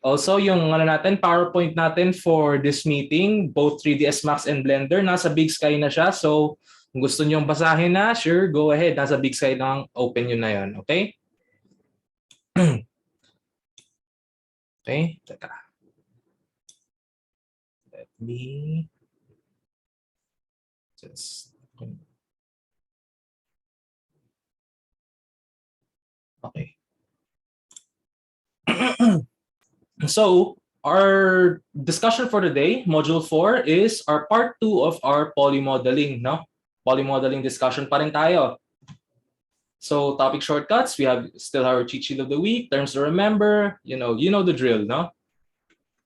Also, yung ano natin, PowerPoint natin for this meeting, both 3ds Max and Blender, nasa Big Sky na siya. So, kung gusto nyo basahin na, sure, go ahead. Nasa Big Sky lang, open yun na yun. Okay? Okay, teka. Let me just... Okay. So, our discussion for today, Module 4, is our part 2 of our polymodeling, no? Polymodeling discussion pa rin tayo. So, topic shortcuts, we have still our cheat sheet of the week, terms to remember, you know the drill, no?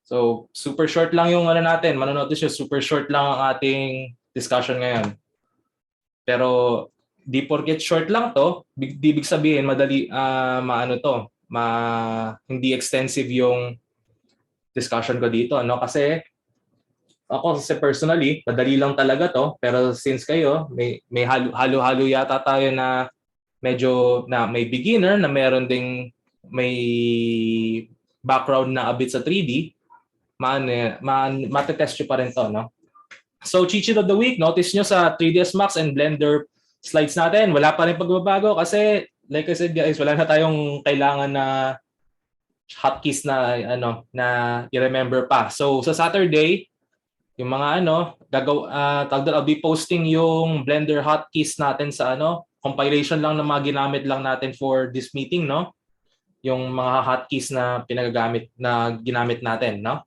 So, super short lang yung ano natin. Manonotice nyo, super short lang ang ating discussion ngayon. Pero, di porket short lang to, di ibig sabihin, madali, maano to, hindi extensive yung discussion ko dito, no? Kasi ako personally, madali lang talaga to, pero since kayo may halo-halo yata tayo na medyo na may beginner na meron ding may background na a bit sa 3D, matetest nyo pa rin to, no? So, cheat sheet of the week, notice nyo sa 3ds Max and Blender slides natin, wala pa rin pagbabago kasi like I said guys, wala na tayong kailangan na hotkeys na i-remember pa. So sa Saturday, yung mga I'll be posting yung Blender hotkeys natin sa compilation lang ng mga ginamit lang natin for this meeting, no? Yung mga hotkeys na ginamit natin, no?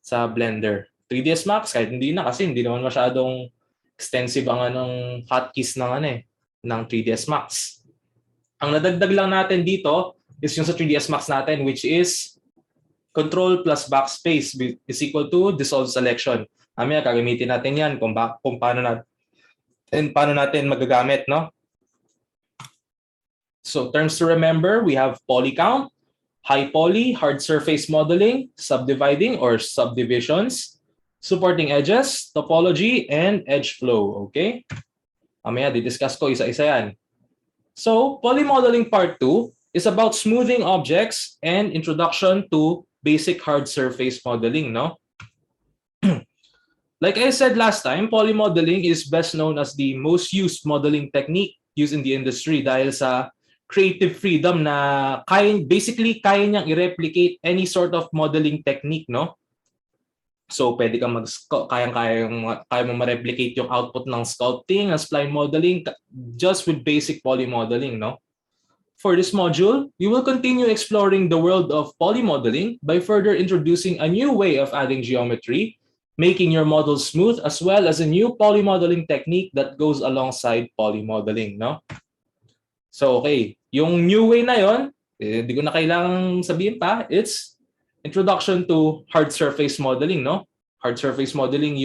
Sa Blender. 3ds Max kahit hindi na kasi hindi naman masyadong extensive ang hotkeys ng 3ds Max. Ang nadagdag lang natin dito is yung sa 3ds Max natin, which is Control plus backspace is equal to dissolve selection. Mamaya gagamitin natin yan kung paano natin magagamit, no? So terms to remember, we have poly count, high poly, hard surface modeling, subdividing or subdivisions, supporting edges, topology, and edge flow. Okay? Mamaya di-discuss ko isa-isa yan. So poly modeling part 2 is about smoothing objects and introduction to basic hard surface modeling, no? Like I said last time, polymodeling is best known as the most used modeling technique used in the industry dahil sa creative freedom na basically kaya niyang i-replicate any sort of modeling technique, no? So pwede kang kaya mo ma-replicate yung output ng sculpting, ng spline modeling just with basic polymodeling, no? For this module, we will continue exploring the world of polymodeling by further introducing a new way of adding geometry, making your model smooth, as well as a new polymodeling technique that goes alongside polymodeling, no? So, okay. Yung new way na yon, hindi ko na kailangang sabihin pa, it's introduction to hard surface modeling, no? Hard surface modeling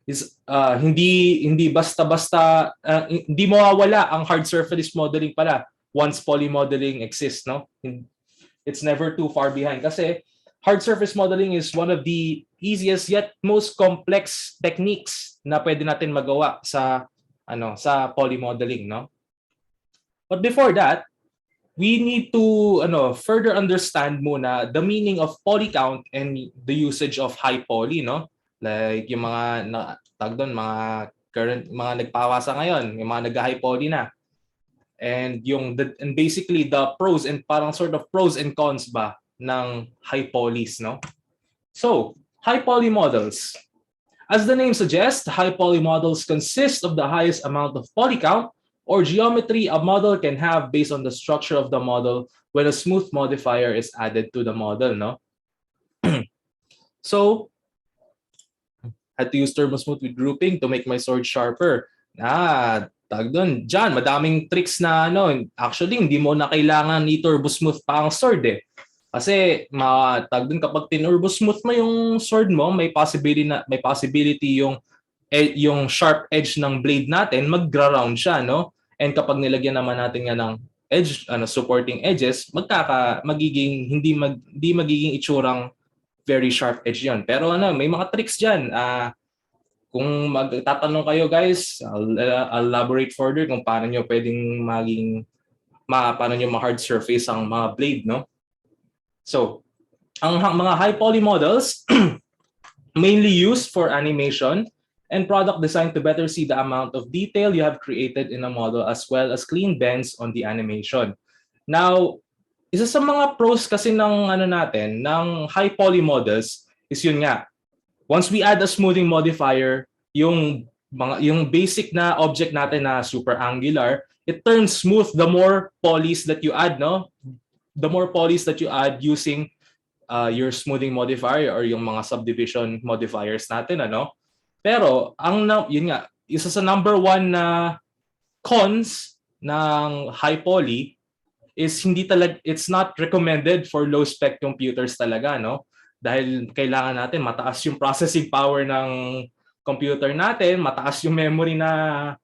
is hindi basta-basta hindi mawawala ang hard surface modeling pala once polymodeling exists, no? It's never too far behind kasi hard surface modeling is one of the easiest yet most complex techniques na pwede natin magawa sa polymodeling, no? But before that, we need to further understand muna the meaning of poly count and the usage of high poly, no? Like yung mga mga nagpawasa ngayon, yung mga nag-high poly na. And basically the pros and parang sort of pros and cons ba ng high polys, no? So, high poly models. As the name suggests, high poly models consist of the highest amount of poly count or geometry a model can have based on the structure of the model when a smooth modifier is added to the model, no? So, I had to use turbo smooth with grouping to make my sword sharper. Diyan, madaming tricks na actually hindi mo na kailangan i-turbo smooth pa ang sword eh. Kasi kapag tinurbo smooth mo yung sword mo, may possibility yung sharp edge ng blade natin mag-round siya, no? And kapag nilagyan naman natin nga ng edge, supporting edges, hindi magiging itsurang very sharp edge 'yon. Pero may mga tricks diyan. Kung magtatanong kayo guys, I'll elaborate further kung paano nyo pwedeng paano nyo ma-hard surface ang mga blade, no? So, Ang mga high poly models mainly used for animation and product design to better see the amount of detail you have created in a model as well as clean bends on the animation. Now, isa sa mga pros kasi ng ano natin, ng high poly models is yun nga. Once we add a smoothing modifier, yung basic na object natin na super angular, it turns smooth the more polys that you add, no? The more polys that you add using your smoothing modifier or yung mga subdivision modifiers natin, ano? Pero yun nga, isa sa number one na cons ng high poly is it's not recommended for low spec computers talaga, no? Dahil kailangan natin mataas yung processing power ng computer natin, mataas yung memory na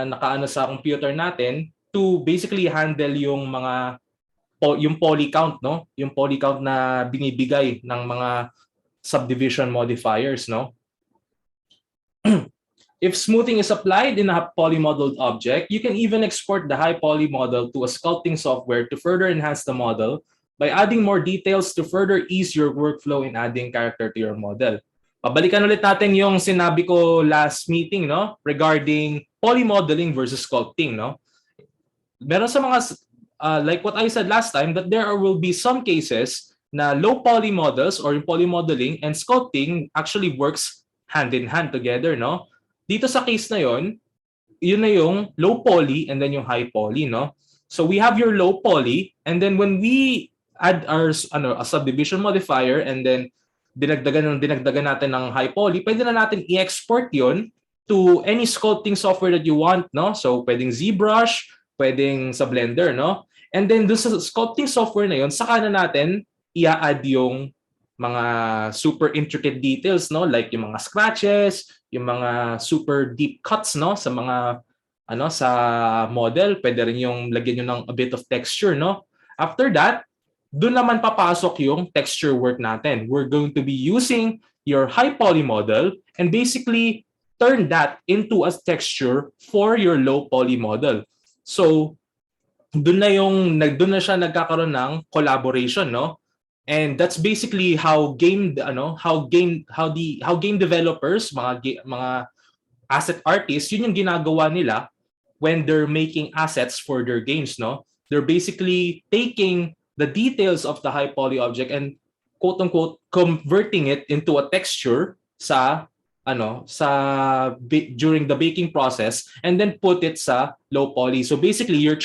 nakaano sa computer natin to basically handle yung poly count, no? Yung poly count na binibigay ng mga subdivision modifiers, no? If smoothing is applied in a poly-modeled object, you can even export the high poly model to a sculpting software to further enhance the model by adding more details to further ease your workflow in adding character to your model. Pabalikan ulit natin yung sinabi ko last meeting, no? Regarding poly-modeling versus sculpting, no? Meron sa mga, like what I said last time, that there will be some cases na low poly models or yung poly-modeling and sculpting actually works hand in hand together, no? Dito sa case na yon, yun na yung low poly and then yung high poly, no? So we have your low poly, and then when we add our a subdivision modifier and then dinagdagan natin ng high poly, pwede na natin i-export yon to any sculpting software that you want, no? So pwedeng ZBrush, pwedeng sa Blender, no? And then doon sa sculpting software na yon, saka na natin i-add yung mga super intricate details, no? Like yung mga scratches, yung mga super deep cuts, no? Sa mga sa model, pwede rin yung lagyan nyo ng a bit of texture, no? After that, doon naman papasok yung texture work natin. We're going to be using your high poly model and basically turn that into a texture for your low poly model. So, doon na siya nagkakaroon ng collaboration, no? And that's basically how game developers, mga asset artists, yun yung ginagawa nila when they're making assets for their games, no? They're basically taking the details of the high poly object and quote unquote converting it into a texture during the baking process and then put it sa low poly. So basically you're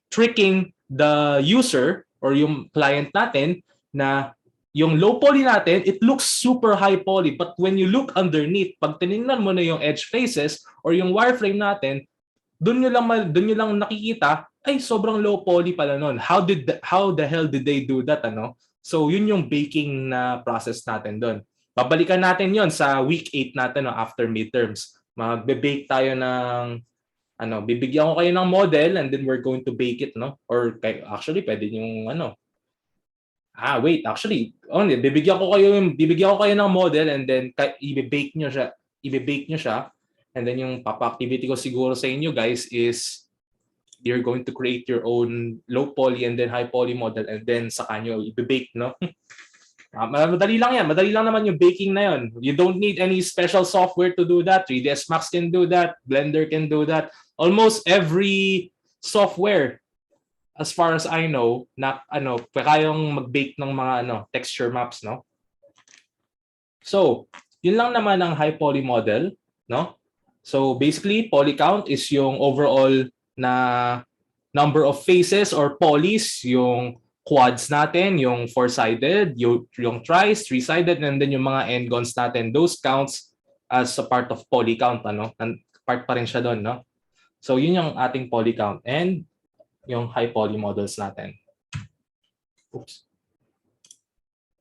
tricking the user or yung client natin na yung low poly natin, it looks super high poly, but when you look underneath, pag tinignan mo na yung edge faces or yung wireframe natin, doon nyo lang nakikita, ay sobrang low poly pala nun. How the hell did they do that, ano? So yun yung baking na process natin doon. Babalikan natin yon sa week 8 natin, no, after midterms. Magbe-bake tayo ng bibigyan ko kayo ng model and then we're going to bake it, no? Or actually pwede yung bibigyan ko kayo ng model and then i-bake nyo siya. And then yung papa-activity ko siguro sa inyo guys is you're going to create your own low poly and then high poly model and then saka nyo i-bake, no? Madali lang yan. Madali lang naman yung baking na yon. You don't need any special software to do that. 3ds Max can do that. Blender can do that. Almost every software, as far as I know, na kayang mag-bake ng mga texture maps, no? So, yun lang naman ang high poly model, no? So, basically, poly count is yung overall na number of faces or polys, yung quads natin, yung four-sided, yung tries, three-sided, and then yung mga n-gons natin. Those counts as a part of poly count, part pa rin siya doon, no? So, yun yung ating poly count and yung high poly models natin. Oops.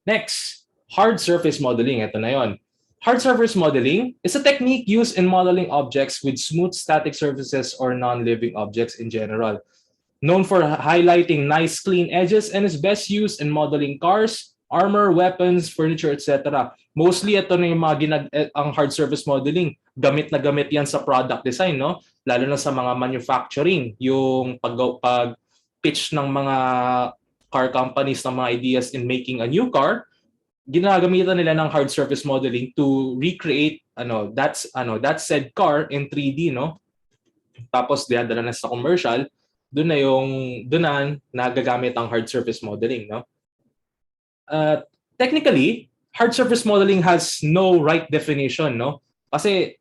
Next, hard surface modeling. Ito na yon. Hard surface modeling is a technique used in modeling objects with smooth static surfaces or non-living objects in general. Known for highlighting nice clean edges and is best used in modeling cars, armor, weapons, furniture, etc. Mostly ito na yung ang hard surface modeling. Gamit na gamit yan sa product design, no? Lalo na sa mga manufacturing, yung pag-pitch ng mga car companies ng mga ideas in making a new car, ginagamitan nila ng hard surface modeling to recreate that said car in 3D, no? Tapos dinadala na sa commercial, doon na nagagamit ang hard surface modeling, no? Uh, Technically, hard surface modeling has no right definition, no? Kasi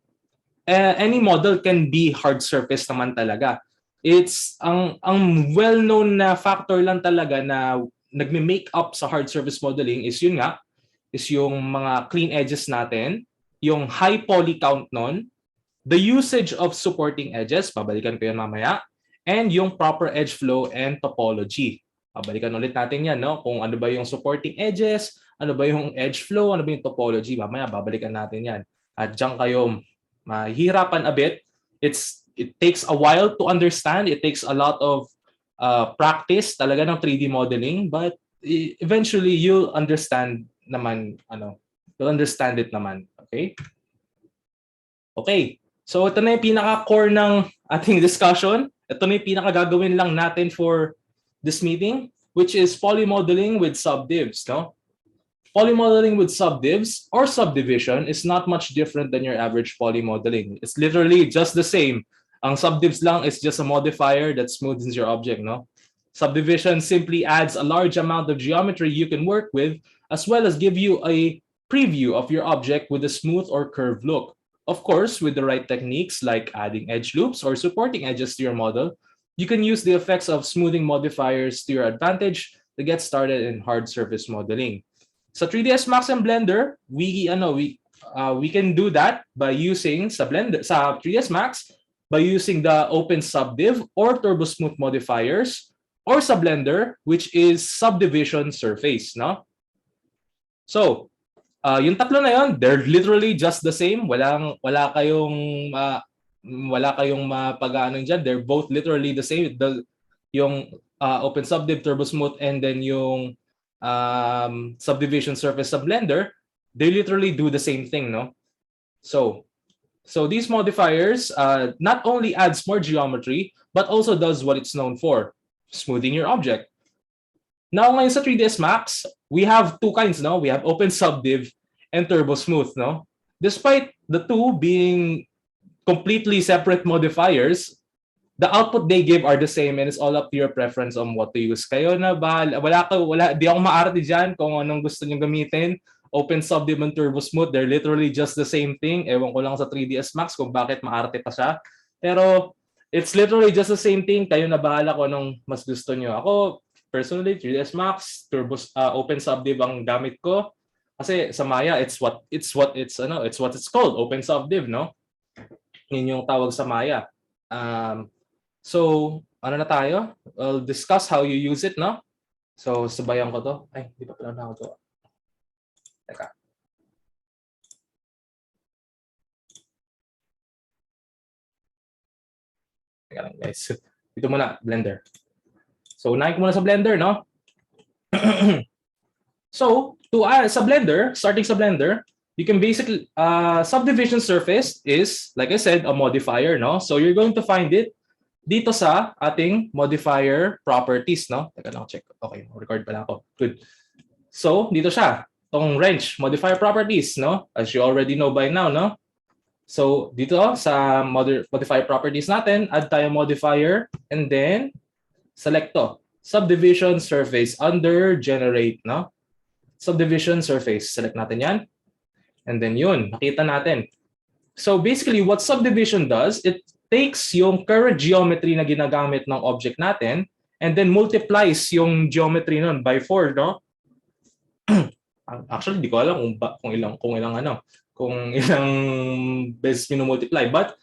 any model can be hard surface naman talaga. It's ang well-known na factor lang talaga na nagme-make up sa hard surface modeling is yun nga, is yung mga clean edges natin, yung high poly count nun, the usage of supporting edges, babalikan ko yan mamaya, and yung proper edge flow and topology. Babalikan ulit natin yan, no? Kung ano ba yung supporting edges, ano ba yung edge flow, ano ba yung topology, mamaya babalikan natin yan. At diyan kayo mahirapan a bit. It takes a while to understand. It takes a lot of practice talaga ng 3D modeling, but eventually you'll understand naman, you'll understand it naman. Okay? Okay. So ito na yung pinaka-core ng ating discussion. Ito na yung pinaka-gagawin lang natin for this meeting, which is polymodeling with subdivs, no? Polymodeling with subdivs or subdivision is not much different than your average polymodeling. It's literally just the same. Ang subdivs lang is just a modifier that smoothens your object, no? Subdivision simply adds a large amount of geometry you can work with, as well as give you a preview of your object with a smooth or curved look. Of course, with the right techniques like adding edge loops or supporting edges to your model, you can use the effects of smoothing modifiers to your advantage to get started in hard surface modeling. Sa 3ds Max and Blender, we can do that by using sa 3ds Max by using the open subdiv or turbo smooth modifiers, or sa Blender, which is subdivision surface, no? So, yung tatlo na yun, they're literally just the same. Wala kayong mapag-ano diyan. They're both literally the same. Yung open subdiv, turbo smooth, and then yung subdivision surface sa Blender, they literally do the same thing, no? So these modifiers not only adds more geometry, but also does what it's known for, smoothing your object. Now, ngayon sa 3ds Max, we have two kinds, no? We have open subdiv and turbo smooth, no? Despite the two being completely separate modifiers, the output they give are the same, and it's all up to your preference on what to use. Kayo na di ako maarte diyan kung anong gusto niyo gamitin. Open subdiv and turbo smooth, they're literally just the same thing. Ewan ko lang sa 3ds Max kung bakit maarte pa siya. Pero it's literally just the same thing. Kayo na bahala kung anong mas gusto niyo. Ako, personally, 3ds Max, open subdiv ang gamit ko. Kasi sa Maya, it's what it's called, open subdiv, no? Yun yung tawag sa Maya. So, ano na tayo? We'll discuss how you use it, no? So, sabayan ko to. Ay, hindi pa pala na ako to. Teka. Teka lang, guys. Dito muna, Blender. So, unahin ko muna sa Blender, no? So, sa Blender, starting sa Blender, you can basically, subdivision surface is, like I said, a modifier, no? So, you're going to find it dito sa ating modifier properties, no? Teka lang, check. Okay, record pala ako. Good. So, dito siya. Itong wrench, modifier properties, no? As you already know by now, no? So, dito sa modifier properties natin, add tayo modifier, and then, select to. Subdivision surface under generate, no? Subdivision surface. Select natin yan. And then yun, nakita natin. So basically, what subdivision does, it takes yung current geometry na ginagamit ng object natin and then multiplies yung geometry nun by 4, no? Actually, di ko alam kung ilang beses minumultiply, but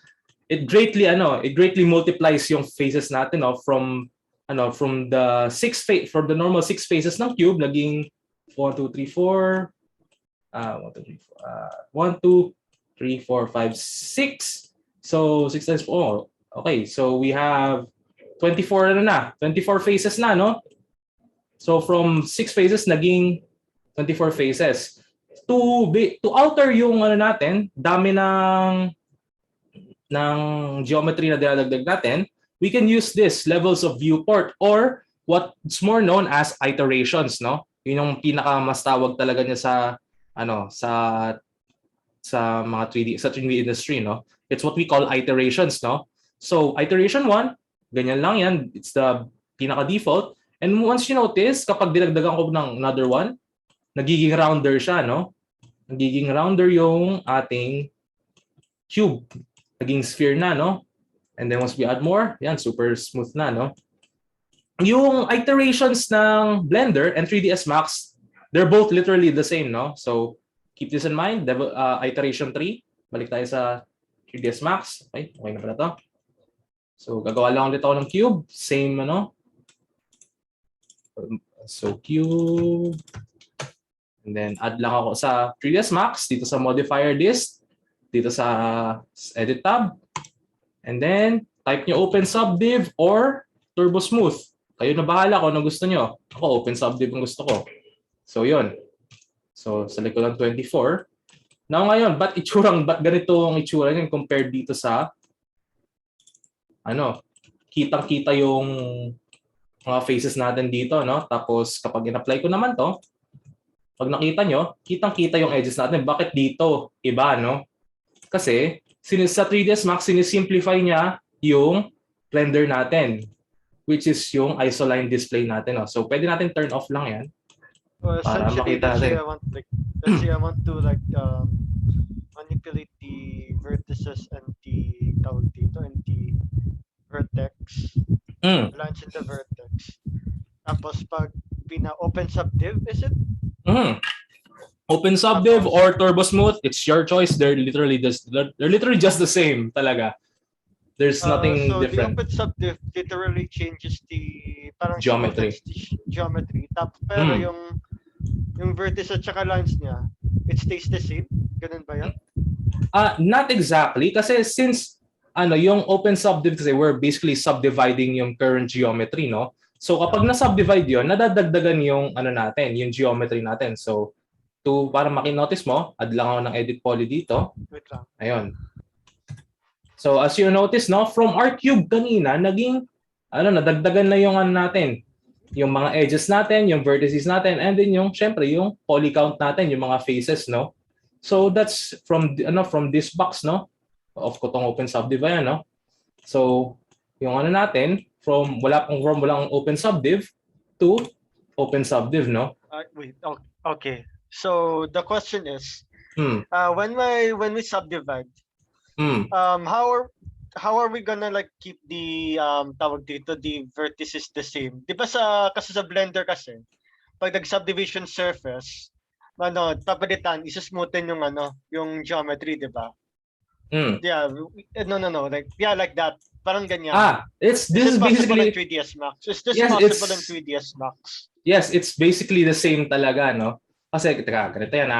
it greatly multiplies yung faces natin, no, from the normal 6 faces ng cube naging 1 2 3 4 1 2 3 4 5 6. So 6 times 4. Okay, so we have 24 faces na, no? So from 6 faces naging 24 faces. To alter yung dami ng geometry na dinadagdag natin, we can use this levels of viewport, or what's more known as iterations, no? Yun yung pinaka mas tawag talaga niya sa ano sa mga 3D sa 3D industry, no? It's what we call iterations, no? So iteration 1, ganyan lang yan. It's the pinaka default. And once you notice, kapag dinagdagan ko ng another one, nagiging rounder siya, no? Nagiging rounder yung ating cube. Naging sphere na, no? And then once we add more, yan, super smooth na, no? Yung iterations ng Blender and 3ds Max, they're both literally the same, no? So keep this in mind. Iteration 3, balik tayo sa 3ds Max. Okay na pala to. So gagawa lang ulit ako ng cube, same ano. So cube, and then add lang ako sa 3ds Max, dito sa modifier list, dito sa edit tab, and then type nyo open subdiv or turbo smooth. Kayo na bahala kung ano gusto nyo. Ako, open subdiv ang gusto ko. So, yun. So, select ko lang 24. Now, ngayon, ba't ganito ang itsura niyan compared dito sa kitang-kita yung mga faces natin dito, no? Tapos, kapag in-apply ko naman to, pag nakita nyo, kitang-kita yung edges natin. Bakit dito? Iba, no? Kasi, sa 3ds Max, sinisimplify niya yung render natin, which is yung isoline display natin. No? So, pwede natin turn off lang yan. Well, para makita natin. Let's say I want to manipulate the vertices and the vertex. Lines in the vertex. Tapos pag open subdiv, is it? Open subdiv or turbo smooth, it's your choice. They're literally just the same talaga. There's nothing so different. The open subdiv literally changes the parang geometry. Tapos pero yung vertices at saka lines niya, it stays the same. Ganun ba yan? Not exactly, kasi since yung open subdiv kasi we're basically subdividing yung current geometry, no? So kapag na-subdivide yun, nadadagdagan yung natin, yung geometry natin. So para makinotice mo, add lang ako ng edit poly dito. Wait lang. Ayun. So as you notice, no, from our cube kanina, naging nadagdagan na yung natin. Yung mga edges natin, yung vertices natin, and then syempre yung poly count natin, yung mga faces, no? So that's from this box, no? Off ko tong open subdiv yan, no? So yung natin from walang open subdiv to open subdiv, no? Wait. Okay. So the question is, when we subdivide, how are we gonna keep the tawag dito, the vertices the same? Di ba kasi sa Blender kasi, pag nag-subdivision surface, papalitan, isa-smoothen yung geometry, di ba? Yeah, no. Like that. Parang ganyan. This is basically in 3ds Max. Is this possible in 3ds Max? Yes, it's basically the same talaga, no? Kasi ganito yan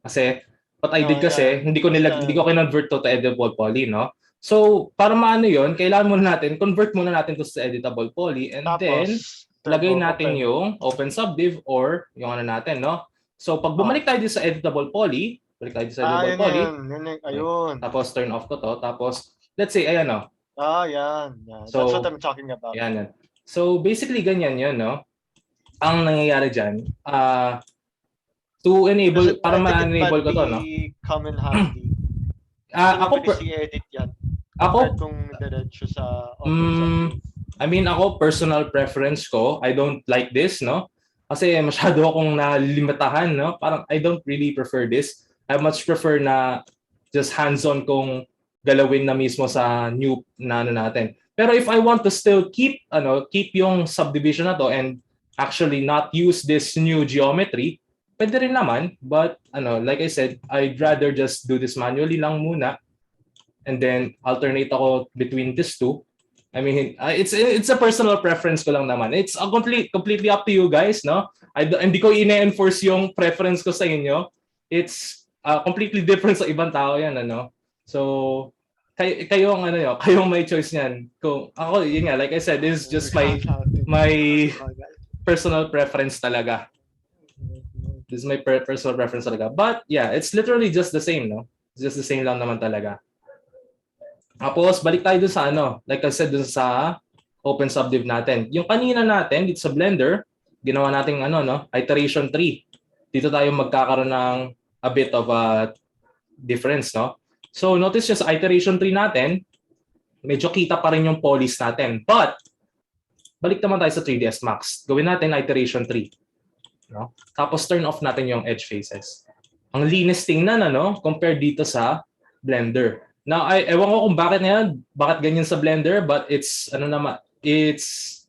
Kasi what I did kasi, hindi ko kinonvert to editable poly, no? So, para maano yun, kailangan convert muna natin to sa editable poly, and then lagay natin yung open subdiv or yung natin, no? So, pag bumalik tayo sa editable poly, ayun. Tapos turn off ko to, tapos let's say ayan, no? Yan. So, that's what I'm talking about. Yan. So, basically ganyan yun, no? Ang nangyayari dyan, to enable, para ma-enable ko to, no? Come in handy. Ako edit yan. Kung diretso sa ako, personal preference ko, I don't like this, no? Kasi masyado akong nalimitahan, no? Parang I don't really prefer this. I much prefer na just hands-on kong galawin na mismo sa new natin. Pero if I want to still keep yung subdivision na to and actually not use this new geometry, pwede rin naman, but like I said, I'd rather just do this manually lang muna and then alternate ako between these two. I mean, it's a personal preference ko lang naman. It's completely up to you guys, no? Hindi ko ine-enforce yung preference ko sa inyo. It's completely different sa ibang tao yan, So kayong may choice niyan. Kung ako, yun nga, like I said, this is just my personal preference talaga. This is my personal preference talaga. But yeah, it's literally just the same, no? It's just the same lang naman talaga. Tapos balik tayo dun sa like I said, dun sa open subdiv natin. Yung kanina natin dito sa Blender, ginawa nating ano no, iteration 3. Dito tayo magkakaroon ng a bit of a difference, no? So notice nyo sa iteration 3 natin, medyo kita pa rin yung polys natin. But balik naman tayo sa 3ds Max. Gawin natin iteration 3, no? Tapos turn off natin yung edge faces. Ang linis tingnan ano compared dito sa Blender. Now, ewan ko kung bakit ganyan sa Blender, but it's ano naman, it's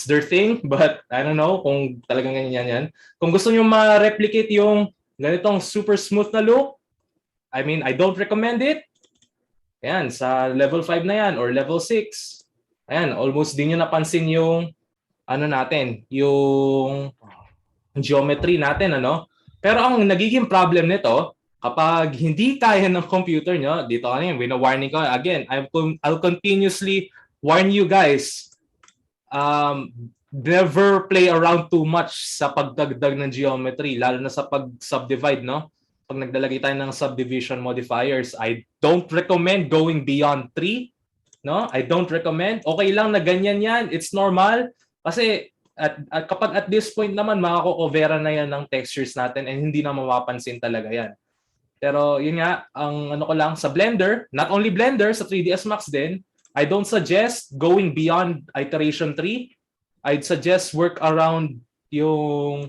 their thing, but I don't know kung talagang ganyan yan. Kung gusto niyo ma-replicate yung ganitong super smooth na look, I mean, I don't recommend it. Ayan, sa level 5 na yan or level 6. Ayan, almost din nyo napansin yung ano natin, yung geometry natin, ano? Pero ang nagiging problem nito, kapag hindi kaya ng computer nyo, dito kanina, wina-warning ko, again, I'll continuously warn you guys, never play around too much sa pagdagdag ng geometry, lalo na sa pag-subdivide, no? Pag naglalagay tayo ng subdivision modifiers, I don't recommend going beyond 3. No? I don't recommend. Okay lang na ganyan yan. It's normal. Kasi kapag at this point naman, makako-covera na yan ng textures natin and hindi na mapapansin talaga yan. Pero yun nga, ang ano ko lang sa Blender, not only Blender, sa 3ds Max din, I don't suggest going beyond iteration 3. I'd suggest work around yung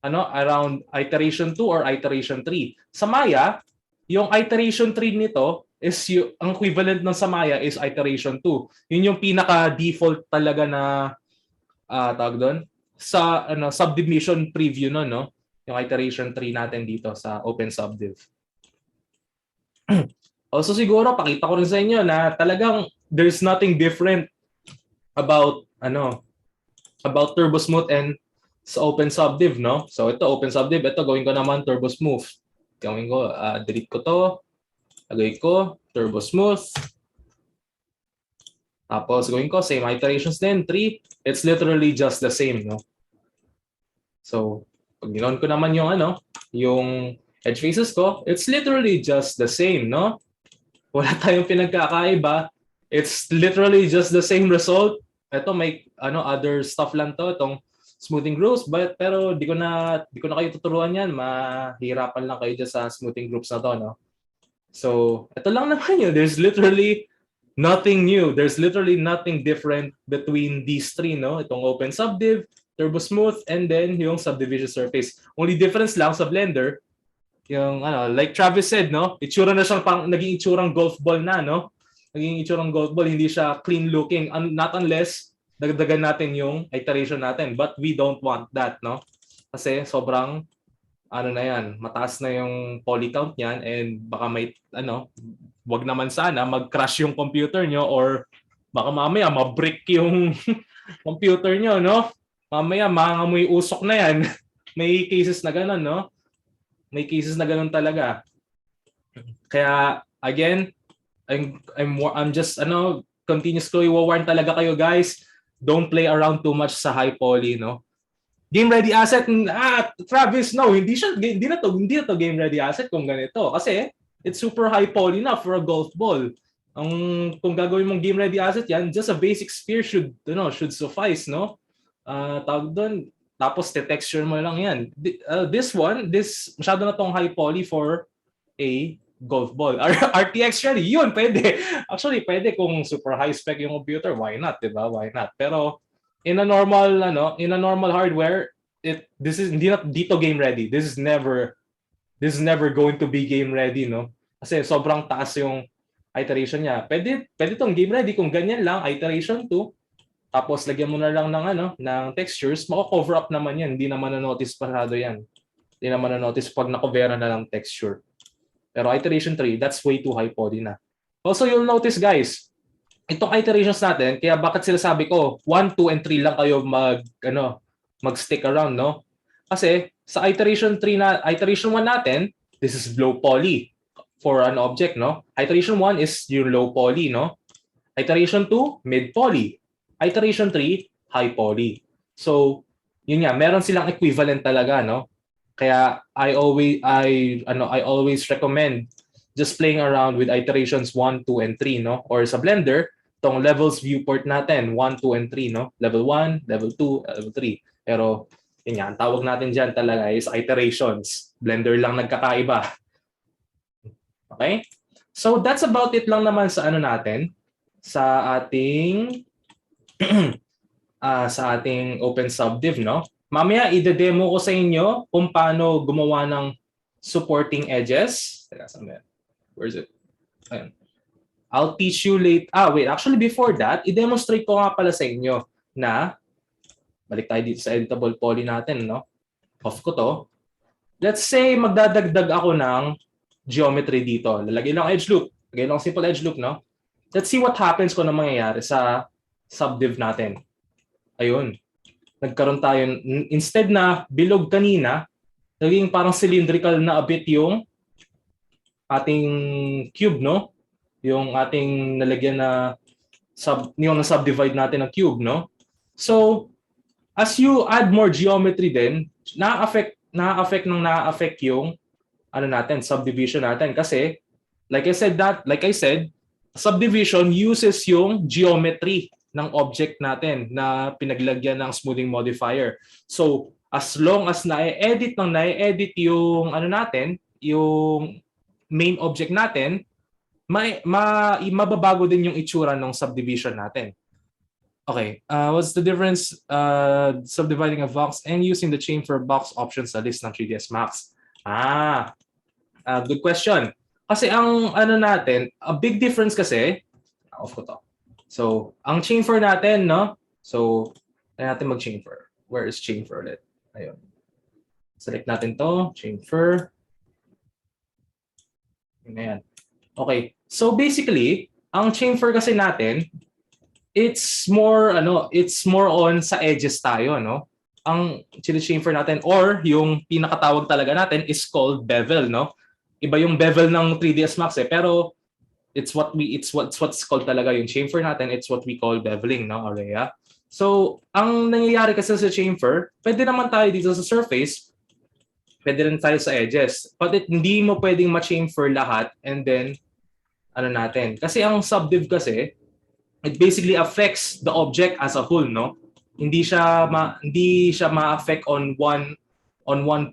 around iteration 2 or iteration 3. Sa Maya, yung iteration 3 nito is ang equivalent ng sa Maya is iteration 2. Yun yung pinaka-default talaga na tawag doon sa subdivision preview no, yung iteration 3 natin dito sa open subdiv. Also siguro pakita ko rin sa inyo na talagang there's nothing different about about turbo smooth and sa open subdiv, no? So ito open subdiv, ito gawin ko naman turbo smooth. Gawin ko delete ko to. Lagay ko turbo smooth. Tapos gawin ko same iterations din, 3. It's literally just the same, no? So pag ginawan ko naman yung yung edge faces ko, it's literally just the same, no? Wala tayong pinagkakaiba. It's literally just the same result. Ito may other stuff lang to, itong smoothing groups, pero di ko na kayo tuturuan yan. Mahirapan lang kayo dyan sa smoothing groups na to, no? So, ito lang naman yun. There's literally nothing new. There's literally nothing different between these three, no? Itong open subdiv, turbo smooth, and then yung subdivision surface. Only difference lang sa Blender, yung like Travis said, no? Itsura na siyang naging itsurang golf ball na, no? Naging itsurang golf ball, hindi siya clean looking, not unless dagdagan natin yung iteration natin. But we don't want that, no? Kasi sobrang na yan, mataas na yung poly count niyan and baka may wag naman sana mag-crash yung computer nyo or baka mamaya ma-break yung computer nyo, no? Mamaya mangangamoy usok na yan. May cases na ganun, no? May cases na ganun talaga. Kaya again, I'm just continuously warn talaga kayo guys, don't play around too much sa high poly, no? Game ready asset, Travis, no, hindi na to game ready asset kung ganito kasi it's super high poly na for a golf ball. Kung gagawin mong game ready asset yan, just a basic sphere should suffice, no? Tawag doon, tapos texture mo lang yan. This masyado na tong high poly for a golf ball. RTX ready, yun, pwede. Actually, pwede kung super high spec yung computer, why not, diba? Why not? Pero in a normal hardware, this is hindi na dito game ready. This is never going to be game ready, no? Kasi sobrang taas yung iteration niya. Pwede tong game ready kung ganyan lang, iteration 2. Tapos lagyan mo na lang ng textures, mako-cover up naman 'yan. Hindi naman na-notice pasado 'yan. Hindi naman na-notice pag na-covera na lang texture. Pero iteration 3, that's way too high poly na. Also, you'll notice guys, itong iterations natin, kaya bakit sila sabi ko 1, 2, and 3 lang kayo mag-stick around, no? Kasi sa iteration 1 natin, this is low poly for an object, no? Iteration 1 is yung low poly, no? Iteration 2, mid poly. Iteration 3, high poly. So, yun nga, meron silang equivalent talaga, no? Kaya I always recommend just playing around with iterations 1, 2, and 3, no? Or sa Blender, itong levels viewport natin, 1, 2, and 3, no? Level 1, level 2, level 3. Pero, yun nga, ang tawag natin dyan talaga is iterations. Blender lang nagkakaiba. Okay? So, that's about it lang naman sa ano natin, sa ating sa ating open subdiv, no? Mamaya, ide-demo ko sa inyo kung paano gumawa ng supporting edges. Teka, saan ba yan? Where is it? Ayan. I'll teach you late. Wait. Actually, before that, i-demonstrate ko nga pala sa inyo na, balik tayo dito sa editable poly natin, no? Off ko to. Let's say, magdadagdag ako ng geometry dito. Lalagay lang edge loop. Lagay lang simple edge loop, no? Let's see what happens kung ano mangyayari sa subdiv natin. Ayun. Nagkaroon tayo, instead na bilog kanina, naging parang cylindrical na a bit yung ating cube, no? Yung ating nalagyan na yung na-subdivide natin ng cube, no? So, as you add more geometry din, na-affect yung ano natin, subdivision natin. Kasi, like I said, subdivision uses yung geometry ng object natin na pinaglagyan ng smoothing modifier. So, as long as na-edit yung ano natin, yung main object natin, mababago din yung itsura ng subdivision natin. Okay, what's the difference subdividing a box and using the chamfer box options sa list ng 3ds Max? Good question. Kasi ang ano natin, a big difference kasi, off ko to. So, ang chamfer natin, no? So, kaya natin mag-chamfer. Where is chamfer ulit? Ayun. Select natin to, chamfer. Ayan. Okay. So, basically, ang chamfer kasi natin, it's more on sa edges tayo, no? Ang chamfer natin or yung pinakatawag talaga natin is called bevel, no? Iba yung bevel ng 3ds Max pero it's what's called talaga yung chamfer natin, it's what we call beveling, no, Aurea? So, ang nangyayari kasi sa chamfer, pwede naman tayo dito sa surface, pwede rin tayo sa edges. But hindi mo pwedeng ma-chamfer lahat and then ano natin. Kasi ang subdiv kasi, it basically affects the object as a whole, no? Hindi siya ma-affect on one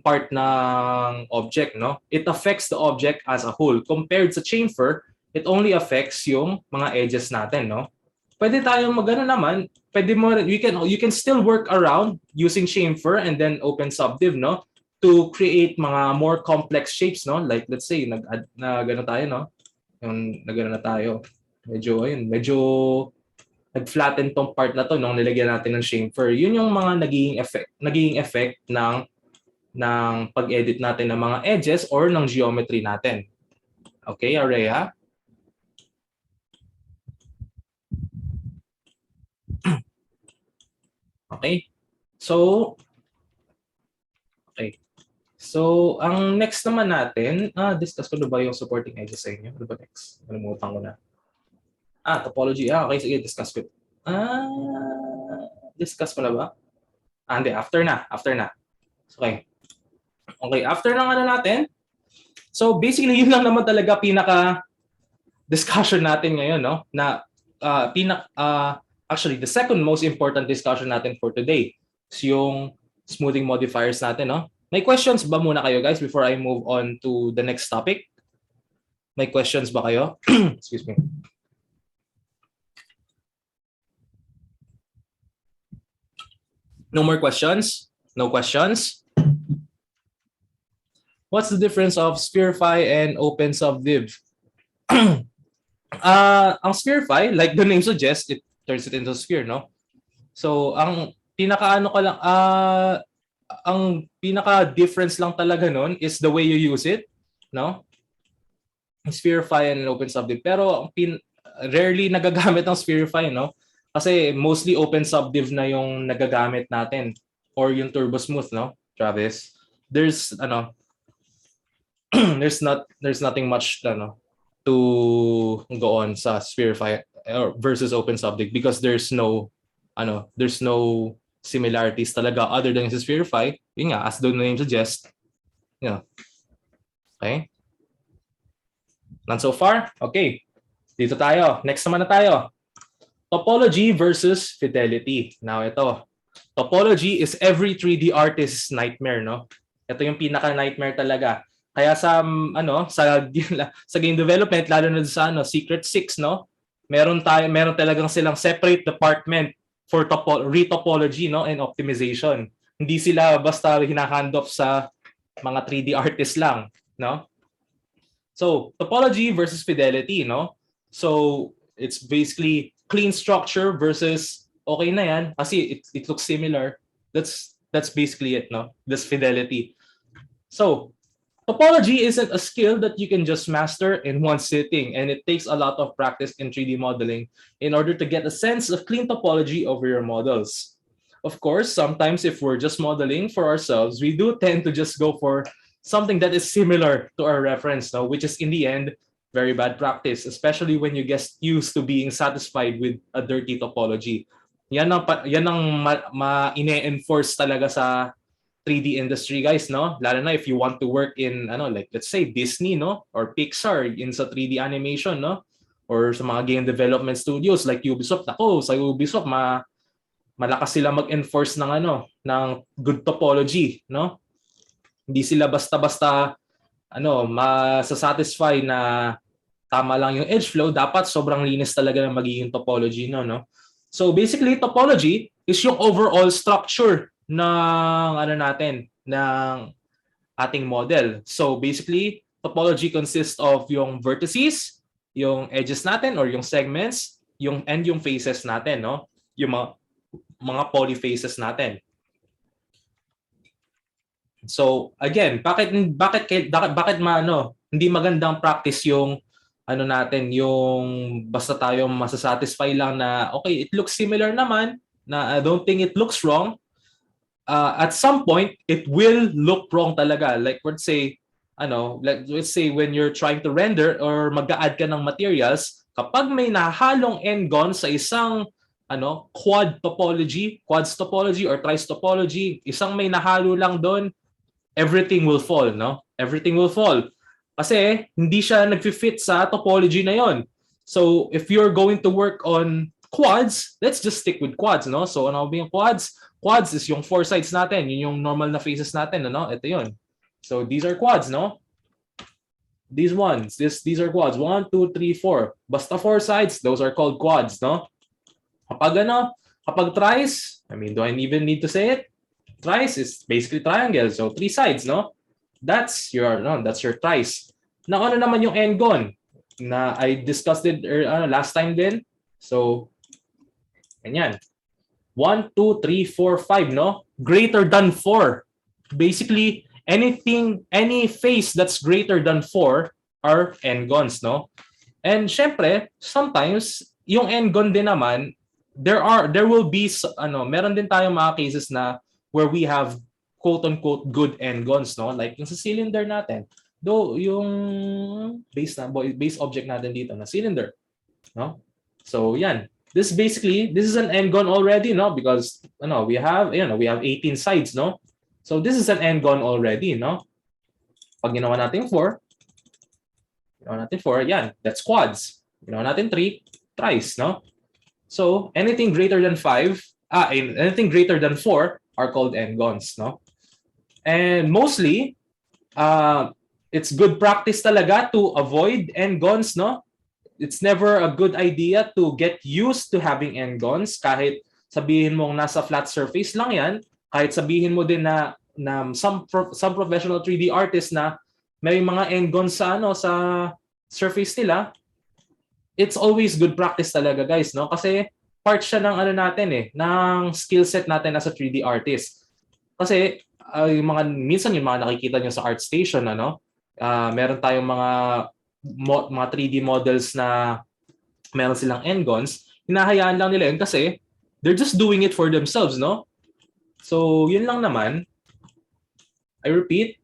part ng object, no? It affects the object as a whole. Compared sa chamfer, it only affects yung mga edges natin, no? Pwede tayong magano naman, you can still work around using chamfer and then open subdiv, no? To create mga more complex shapes, no? Like let's say nagano tayo, no? Yung nagano na tayo. Medyo nag-flatten tong part na to nung nilagyan natin ng chamfer. Yun yung mga naging effect ng pag-edit natin ng mga edges or ng geometry natin. Okay, Aurea? Okay. So, ang next naman natin, discuss ko na ba yung supporting edges sa inyo? Ano ba next? Nalimutan ko na. Topology. Okay, sige, discuss ko. Discuss ko na ba? Hindi, after na. Okay. Okay, after ng ano natin, so basically yun lang naman talaga pinaka-discussion natin ngayon, no? Actually, the second most important discussion natin for today is yung smoothing modifiers natin, no? May questions ba muna kayo, guys, before I move on to the next topic? May questions ba kayo? Excuse me. No more questions? No questions? What's the difference of spherify and open subdiv? Ang spherify, like the name suggests, it turns it into a sphere, no? So, ang pinaka-difference lang talaga nun is the way you use it, no? Spherify and open subdiv. Pero rarely nagagamit ang spherify, no? Kasi mostly open subdiv na yung nagagamit natin or yung turbo smooth, no? Travis, there's nothing much to go on sa spherify versus open subdiv because there's no similarities talaga other than sa spherify. Yun nga, as the name suggests, okay? None so far? Okay. Dito tayo. Next naman na tayo. Topology versus fidelity. Now ito, topology is every 3D artist's nightmare, no? Ito yung pinaka-nightmare talaga. Kaya sa sa game development, lalo na sa Secret 6, no? Meron talagang silang separate department for retopology, no, and optimization. Hindi sila basta hinahand off sa mga 3D artists lang, no? So, topology versus fidelity, no? So, it's basically clean structure versus okay na yan kasi it looks similar. That's basically it, no? This fidelity. So, topology isn't a skill that you can just master in one sitting, and it takes a lot of practice in 3D modeling in order to get a sense of clean topology over your models. Of course, sometimes if we're just modeling for ourselves, we do tend to just go for something that is similar to our reference, no? Which is in the end very bad practice, especially when you get used to being satisfied with a dirty topology. Yan ang ine-enforce talaga sa 3D industry, guys, no? Lalo na if you want to work in like let's say Disney, no, or Pixar in sa 3D animation, no, or sa mga game development studios like Ubisoft. Ako sa Ubisoft malakas sila mag-enforce ng good topology, no? Hindi sila basta-basta masasatisfy na tama lang yung edge flow, dapat sobrang linis talaga ng magiging topology, no? So basically, topology is yung overall structure ng ng ating model. So basically, topology consists of yung vertices, yung edges natin or yung segments, yung faces natin, no? Yung mga polyfaces natin. So again, bakit hindi magandang practice yung yung basta tayo masasatisfy lang na okay, it looks similar naman, na I don't think it looks wrong. At some point it will look wrong talaga. Like let's say when you're trying to render or mag-a-add ka ng materials, kapag may nahalong n-gon sa isang quads topology or trice topology, isang may nahalo lang doon, everything will fall, no? Everything will fall. Kasi hindi siya nag-fit sa topology na yon. So if you're going to work on quads, let's just stick with quads, no? So ano ba yung quads? Quads is yung 4 sides natin, yun yung normal na faces natin, no? Ito yun. So these are quads, no? These are quads. 1, 2, 3, 4. Basta 4 sides, those are called quads, no? Kapag trice, do I even need to say it? Trice is basically triangle, so 3 sides, no? That's your trice. Now ano naman yung n-gon na I discussed it last time din. So ganyan. 1, 2, 3, 4, 5, no? Greater than 4. Basically, any face that's greater than 4 are n-gons, no? And syempre, sometimes yung n-gon din naman, there will be meron din tayong mga cases na where we have quote-unquote good n-gons, no? Like yung sa cylinder natin. Though yung base object natin dito na cylinder, no? So yan. This is an n-gon already, no? Because we have 18 sides, no? So this is an n-gon already, no? Pag ginawa natin 4, yan, that's quads. Ginawa natin 3, trice, no? So anything greater than 4 are called n-gons, no? And mostly, it's good practice talaga to avoid n-gons, no? It's never a good idea to get used to having n-gons. Kahit sabihin mong nasa flat surface lang yan, kahit sabihin mo din na some professional 3D artists na may mga n-gons sa surface nila, it's always good practice talaga, guys, no? Kasi part siya ng ng skill set natin as a 3D artist. Kasi minsan yung mga nakikita nyo sa ArtStation, meron tayong mga 3D models na meron silang n-gons, hinahayaan lang nila yun kasi they're just doing it for themselves, no? So yun lang naman. I repeat,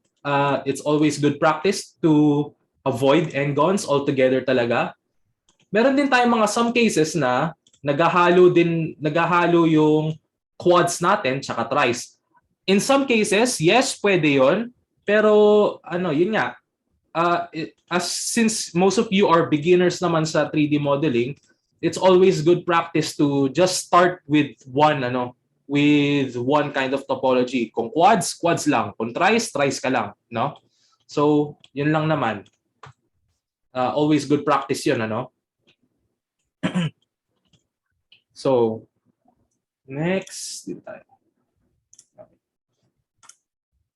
it's always good practice to avoid n-gons altogether talaga. Meron din tayong some cases na naghahalo yung quads natin tsaka trice. In some cases, yes, pwede yon. Pero yun nga, since most of you are beginners naman sa 3D modeling, it's always good practice to just start with one kind of topology. Kung quads, quads lang. Kung tries, tries ka lang, no? So, yun lang naman. Always good practice yun, ano? So, next, dito tayo.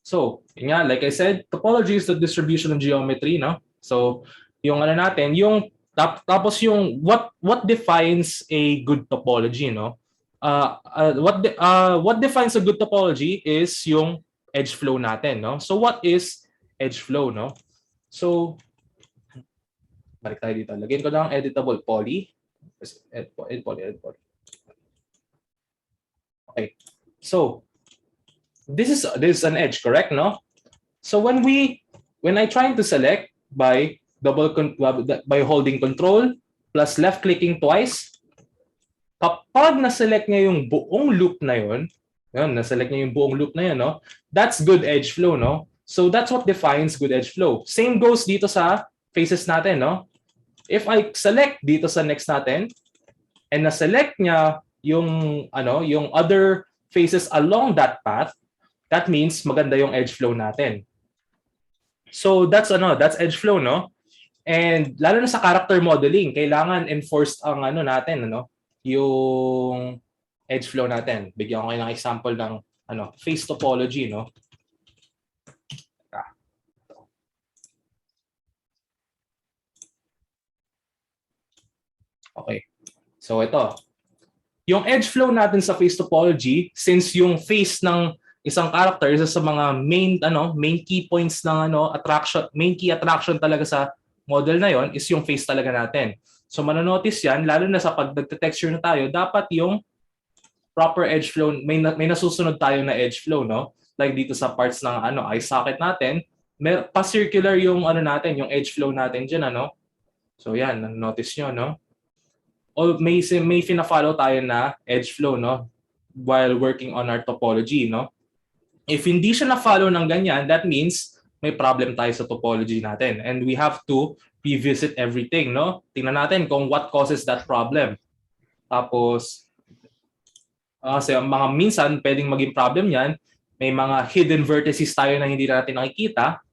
So, yun nga, like I said, topology is the distribution of geometry, no? So, yung ano natin, yung tapos yung what defines a good topology, no? What defines a good topology is yung edge flow natin, no? So, what is edge flow, no? So, balik tayo dito. Lagyan ko lang editable poly. Edit poly. Okay. So, this is an edge, correct, no? So when I trying to select by by holding control plus left clicking twice, kapag na-select niya yung buong loop na yun, na-select niya yung buong loop na yun, no? That's good edge flow, no? So that's what defines good edge flow. Same goes dito sa faces natin, no? If I select dito sa next natin and na-select niya yung yung other faces along that path, that means maganda yung edge flow natin. So that's edge flow, no? And lalo na sa character modeling, kailangan enforced ang natin, yung edge flow natin. Bigyan ko kayo ng example ng face topology, no? Okay. So ito. Yung edge flow natin sa face topology, since yung face ng isang character, isa sa mga main key points ng main key attraction talaga sa model na yon is yung face talaga natin. So manonotice yan, lalo na sa pag nagte-texture na tayo, dapat yung proper edge flow, may nasusunod tayo na edge flow, no? Like dito sa parts ng eye socket natin, pa-circular yung natin, yung edge flow natin diyan, So yan, notice nyo, no? O may fina-follow tayo na edge flow, no? While working on our topology, no? If hindi siya na-follow ng ganyan, that means may problem tayo sa topology natin. And we have to revisit everything, no? Tingnan natin kung what causes that problem. Tapos, kasi mga minsan, pwedeng maging problem yan. May mga hidden vertices tayo na hindi natin nakikita.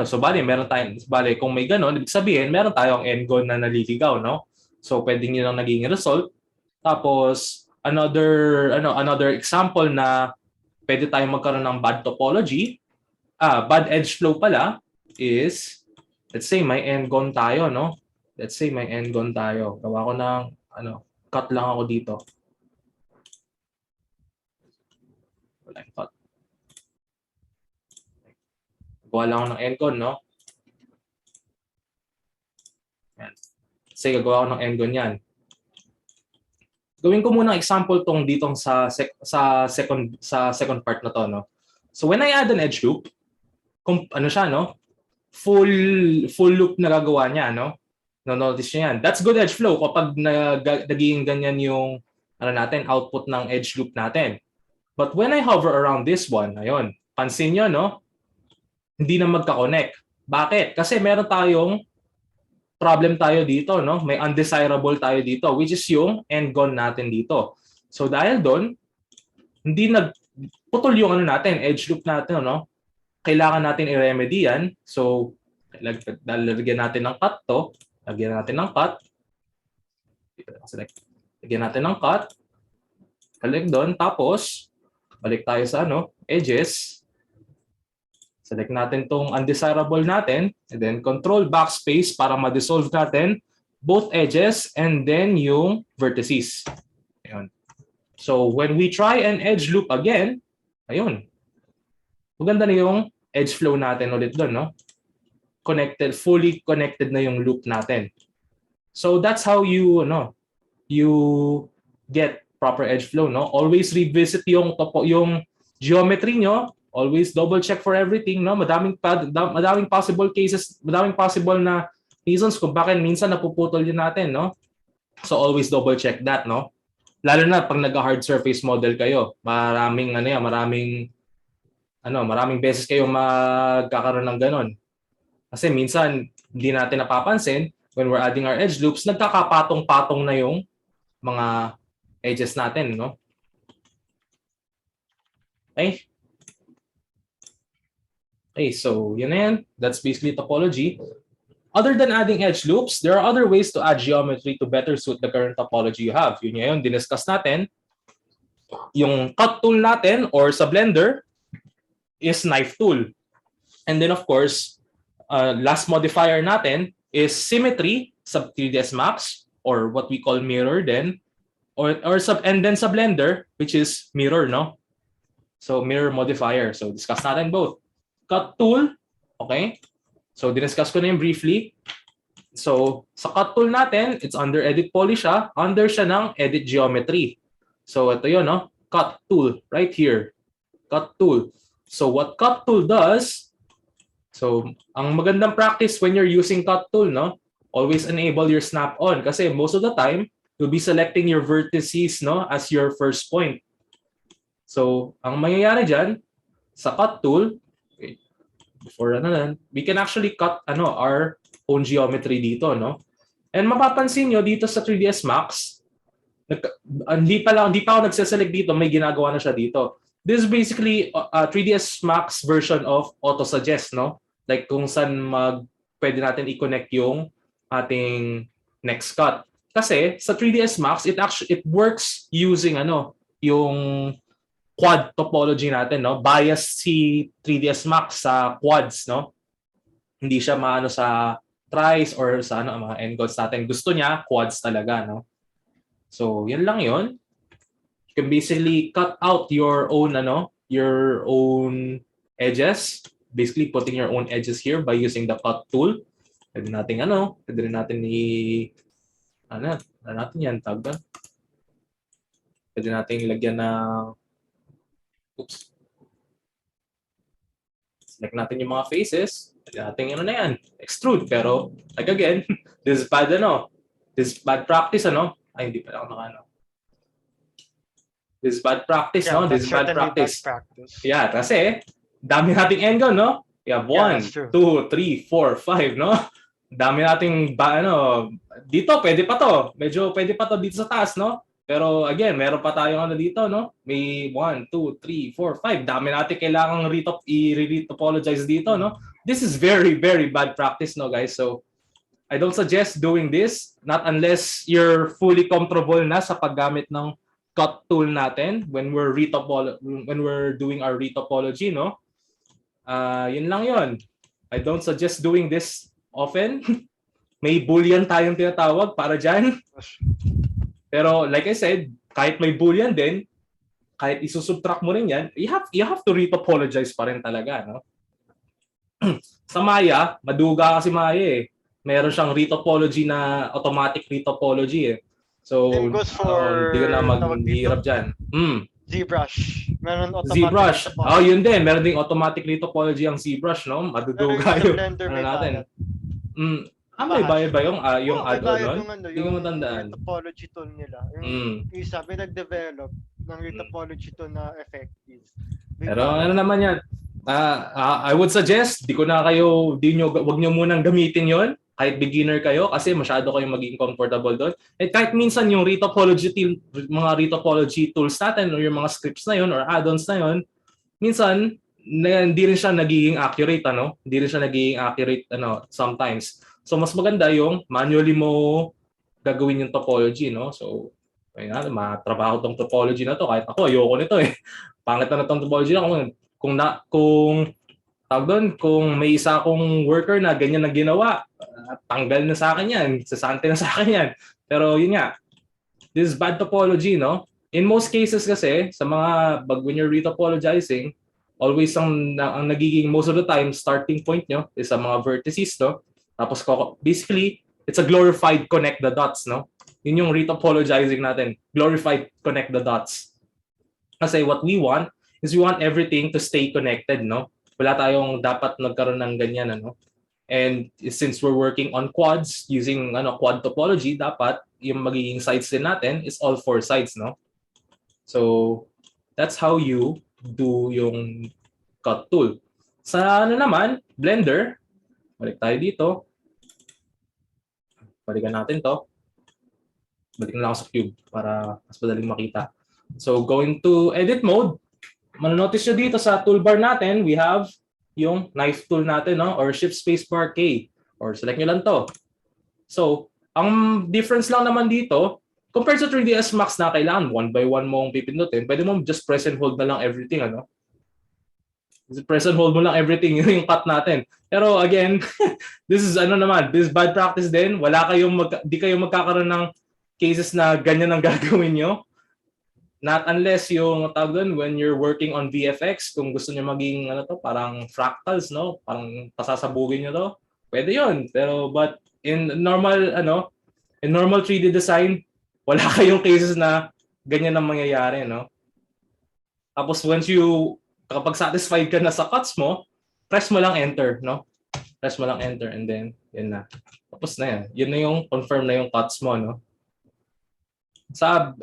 So meron tayong, kung may ganon, ibig sabihin, meron tayong n-gon na naliligaw, no? So, pwedeng yun ang naging result. Tapos, another example na pwede tayong magkaroon ng bad topology, bad edge flow pala, is, let's say may n-gon tayo, no? Let's say may n-gon tayo. Gawa ko ng, cut lang ako dito. Wala yung cut. Gawa lang ako ng n-gon, no? Yan. Say, gagawa ko ng n-gon yan. Gawin ko muna example tong ditong sa second part na to, no. So when I add an edge loop, kung siya, no, full loop na gagawa niya, no. No-notice niyo yan. That's good edge flow kapag naging ganyan yung natin output ng edge loop natin. But when I hover around this one, ayun, pansin niyo, no, hindi na magka-connect. Bakit? Kasi meron tayong problem tayo dito, no? May undesirable tayo dito, which is yung n-gon natin dito. So dahil doon, hindi nagputol yung natin, edge loop natin, no? Kailangan natin i-remedy yan. So lagyan natin ng cut to, lagyan natin ng cut. Lagyan natin ng cut. Balik doon, tapos balik tayo sa edges. Select natin tong undesirable natin and then control backspace para ma-dissolve natin both edges and then yung vertices. Ayun. So when we try an edge loop again, ayun. Maganda na yung edge flow natin ulit doon, no? Fully connected na yung loop natin. So that's how you get proper edge flow, no? Always revisit yung geometry nyo. Always double check for everything, no? Madaming possible cases, madaming possible na reasons kung bakit minsan napuputol yun natin, no? So always double check that, no? Lalo na pag nag-hard surface model kayo, maraming beses kayo magkakaroon ng ganon. Kasi minsan hindi natin napapansin, when we're adding our edge loops, nagkakapatong-patong na yung mga edges natin, no? Okay? Okay, so yun na yan. That's basically topology. Other than adding edge loops, there are other ways to add geometry to better suit the current topology you have. Yun ngayon, diniscuss natin. Yung cut tool natin or sa Blender is knife tool. And then of course, last modifier natin is symmetry sa 3ds Max or what we call mirror then and then sa Blender which is mirror, no? So mirror modifier. So discuss natin both. Cut tool, okay? So diniscuss ko na yung briefly. So sa cut tool natin, it's under edit poly siya, under siya ng edit geometry. So ito yun, no? Cut tool right here. Cut tool. So what cut tool does, so ang magandang practice when you're using cut tool, no? Always enable your snap on kasi most of the time you'll be selecting your vertices, no, as your first point. So ang mangyayari diyan sa cut tool, okay, before we can actually cut our own geometry dito, no? And mapapansin nyo dito sa 3ds Max, hindi pa ako nagseselect dito, may ginagawa na siya dito. This is basically a 3ds Max version of auto-suggest, no? Like kung saan pwede natin i-connect yung ating next cut. Kasi sa 3ds Max, it works using yung quad topology natin, no? Bias si 3ds Max sa quads, no? Hindi siya maano sa tries or sa mga n-gods natin. Gusto niya quads talaga, no? So, yan lang 'yon. You can basically cut out your own edges, basically putting your own edges here by using the cut tool. Pwede natin yan, tag doon. Pwede natin ilagyan ng select natin yung mga faces. Pwede natin na yan, extrude. Pero, like again, this is bad, this is bad practice, Ay, hindi pala ako This is bad practice, Yeah, no? This is bad practice. Bad practice. Yeah, kasi, dami nating end-gun, no? We have 1, 2, 3, 4, 5, no? Dami nating, dito, pwede pa to. Medyo pwede pa to dito sa taas, no? Pero again, meron pa tayong dito, no? May 1, 2, 3, 4, 5. Dami natin kailangang i-retopologize dito, no? This is very, very bad practice, no, guys? So, I don't suggest doing this, not unless you're fully comfortable na sa paggamit ng cut tool natin when we're doing our retopology, no? Yun lang yun. I don't suggest doing this often. May boolean tayong tinatawag para dyan. Pero like I said, kahit may boolean din, kahit isusubtract mo rin yan, you have to retopologize pa rin talaga, no? Sa Maya, maduga kasi Maya eh. Meron siyang retopology na automatic retopology eh. So, Same goes for hindi ka na maghihirap dyan. ZBrush. Meron automatic ZBrush. retopology. Oh, yun din. Meron ding automatic retopology ang ZBrush, no? Maduduga yung natin. May bayad ba yung add-on nun? Hindi ko matandaan. Retopology tool nila. Yung isa, pinag-develop ng retopology tool na effective. Pero naman yan? I would suggest, wag nyo munang gamitin yon kahit beginner kayo kasi masyado kayong maging comfortable doon. At kahit minsan yung mga retopology tools natin or yung mga scripts na yon or add-ons na yon, minsan hindi rin siya nagiging accurate, Hindi rin siya nagiging accurate sometimes. So mas maganda yung manually mo gagawin yung topology, no? So matrabaho tong topology na to kahit ako ayoko nito eh. Pangit na tong topology na kung may isa akong worker na ganyan na ginawa, tanggal na sa akin yan, sasante na sa akin yan. Pero yun nga, this is bad topology, no? In most cases kasi, when you're retopologizing, always ang nagiging most of the time, starting point nyo is sa mga vertices, no? Tapos basically, it's a glorified connect the dots, no? Yun yung retopologizing natin, glorified connect the dots. Kasi what we want is we want everything to stay connected, no? Wala tayong dapat nagkaroon ng ganyan, And since we're working on quads using quad topology, dapat yung magiging sides din natin is all 4 sides, no? So that's how you do yung cut tool. Sa naman, Blender, balik tayo dito. balikan natin to. Balikan lang ako sa cube para mas madaling makita. So going to edit mode, manonotice nyo dito sa toolbar natin, we have yung knife tool natin, no? Or shift spacebar K. Or select nyo lang to. So, ang difference lang naman dito, compared sa 3ds Max na kailangan one by one mong pipindutin, pwede mo just press and hold na lang everything, ano? Press and hold mo lang everything, yun yung cut natin. Pero again, this is this is bad practice din. Di kayo magkakaroon ng cases na ganyan ang gagawin nyo. Not unless yung tawag doon when you're working on VFX, kung gusto niyo maging parang fractals, no? Parang pasasabugin niyo to. Pwede 'yun. Pero but in normal 3D design, wala kayong cases na ganyan ang mangyayari, no? Tapos kapag satisfied ka na sa cuts mo, press mo lang enter, no? Press mo lang enter and then yun na. Tapos na yan. Yun na yung confirm na yung cuts mo, no? Sa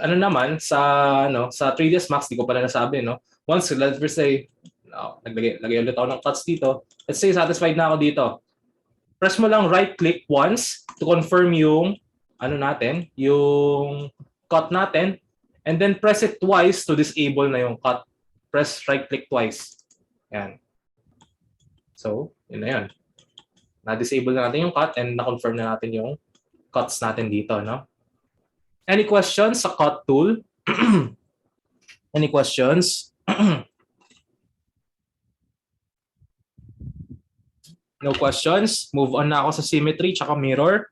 sa 3ds Max di ko pala nasabi, no. Once let's say lagay ulit ako ng cuts dito. Let's say satisfied na ako dito. Press mo lang right click once to confirm yung yung cut natin, and then press it twice to disable na yung cut. Press right click twice. Yan. So, yun na yun. Na-disable na natin yung cut and na-confirm na natin yung cuts natin dito, no? Any questions sa cut tool? Any questions? No questions? Move on na ako sa symmetry tsaka mirror.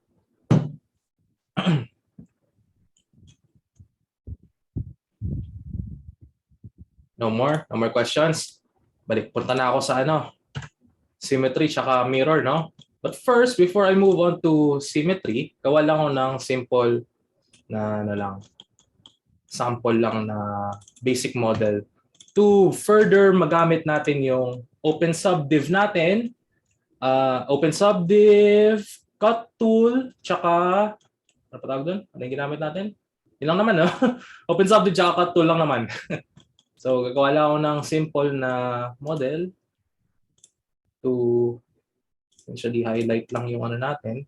No more questions. Punta na ako sa symmetry tsaka mirror, no? But first, before I move on to symmetry, gawa lang ako ng simple na sample lang na basic model to further magamit natin yung open subdiv natin, open subdiv, cut tool, tsaka ano pa tawag doon? Ano yung ginamit natin? Yun lang naman, no? Open subdiv tsaka cut tool lang naman. So gagawa lang ako ng simple na model to essentially highlight lang yung natin.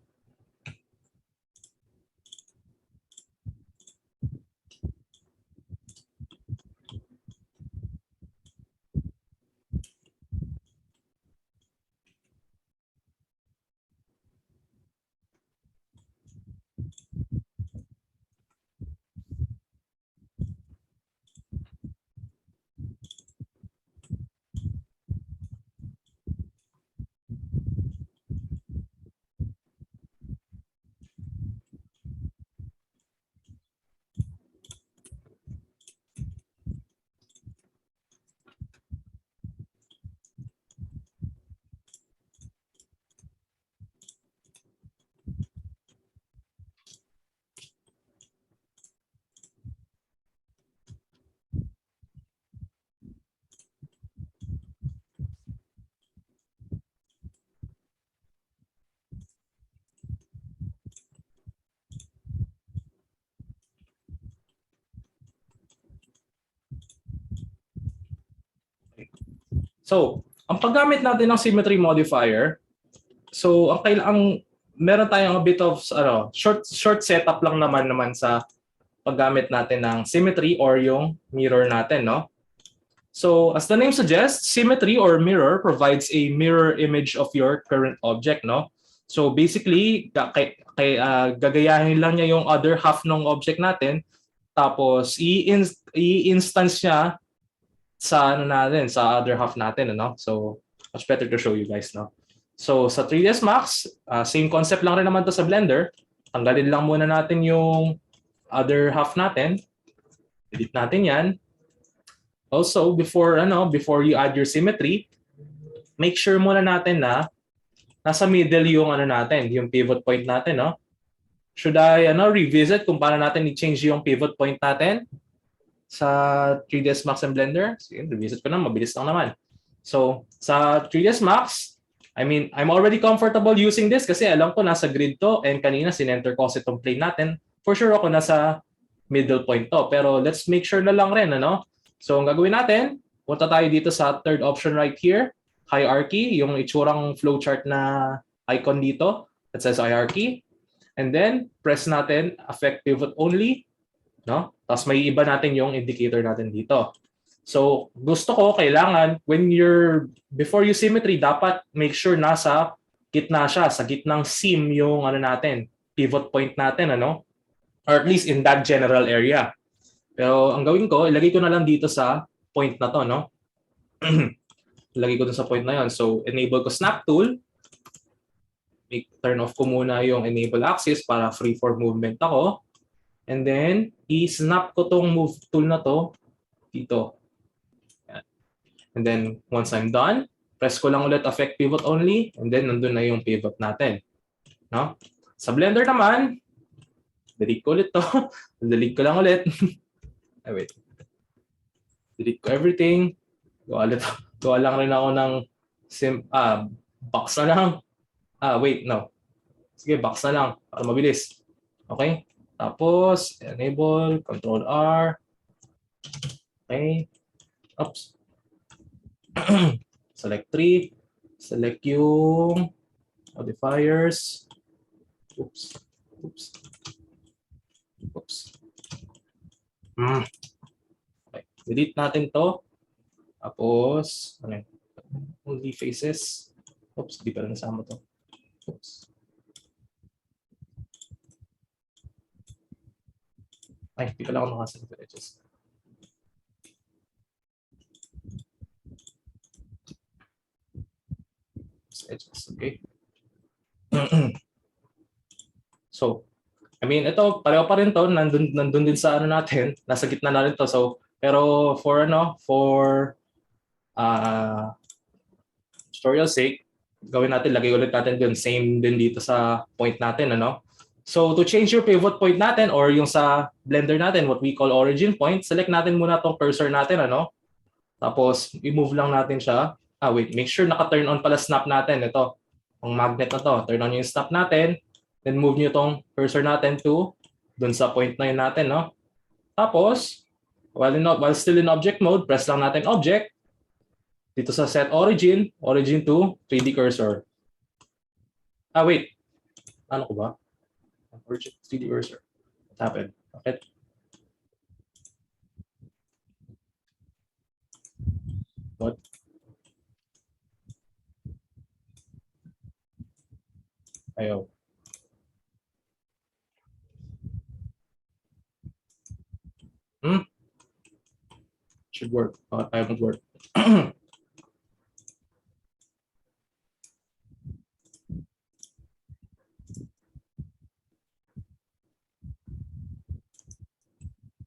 So, ang paggamit natin ng symmetry modifier, so ang meron tayong a bit of short setup lang naman sa paggamit natin ng symmetry or yung mirror natin, no? So, as the name suggests, symmetry or mirror provides a mirror image of your current object, no? So, basically, gagayahin lang niya yung other half ng object natin, tapos i-instance niya sa sa other half natin, ano? So, much better to show you guys, no? So, sa 3ds Max, same concept lang rin naman to sa Blender. Tanggalin lang muna natin yung other half natin. Delete natin 'yan. Also, before you add your symmetry, make sure muna natin na nasa middle yung natin, yung pivot point natin, no? Should I revisit kung paano natin i-change yung pivot point natin sa 3ds Max and Blender? Sige, revisit ko na, mabilis lang naman. So, sa 3ds Max, I'm already comfortable using this kasi alam ko nasa grid to and kanina sinenter ko itong plane natin. For sure ako nasa middle point to. Pero let's make sure na lang rin, ano? So, ang gagawin natin, punta tayo dito sa third option right here, hierarchy, yung itsurang flowchart na icon dito that says hierarchy. And then, press natin affect pivot only, no? Tapos may iba natin yung indicator natin dito. So, gusto ko, kailangan, before you symmetry, dapat make sure nasa gitna siya, sa gitnang seam yung ano natin, pivot point natin, ano? Or at least in that general area. Pero ang gawin ko, ilagay ko na lang dito sa point na to, no? Ilagay ko dun sa point na yon. So, enable ko snap tool. Turn off ko muna yung enable axis para free for movement ako. And then, i-snap ko tong move tool na to dito. And then, once I'm done, press ko lang ulit affect pivot only, and then nandun na yung pivot natin. No? Sa Blender naman, delete ko ulit to. Delete ko lang ulit. Ay, wait. Delete ko everything. Gawa lang rin ako ng box na lang. Wait, no. Sige, box na lang para mabilis. Okay? Tapos, enable, Control R. Okay. Oops. Select 3. Select yung modifiers. Oops. Okay. Delete natin to. Tapos, only faces. Oops, di pa rin nasama to. Oops. Ay, di pala ako nakasalit ng edges. Edges, okay. So, I mean, ito, pareho pa rin to, nandun din sa ano natin, nasa gitna na rin to. So, pero for tutorial sake, gawin natin, lagay ulit natin dun, same din dito sa point natin, ano? So, to change your pivot point natin or yung sa Blender natin, what we call origin point, select natin muna tong cursor natin, ano? Tapos, i-move lang natin siya. Wait, make sure naka-turn on pala snap natin. Ito, ang magnet na to. Turn on yung snap natin. Then move nyo tong cursor natin to dun sa point na yun natin, no? Tapos, while still in object mode, press lang natin object. Dito sa set origin to 3D cursor. Wait. Ano ko ba? Origin 3D cursor. What happened? Okay. What? Ayaw. Should work. I haven't worked.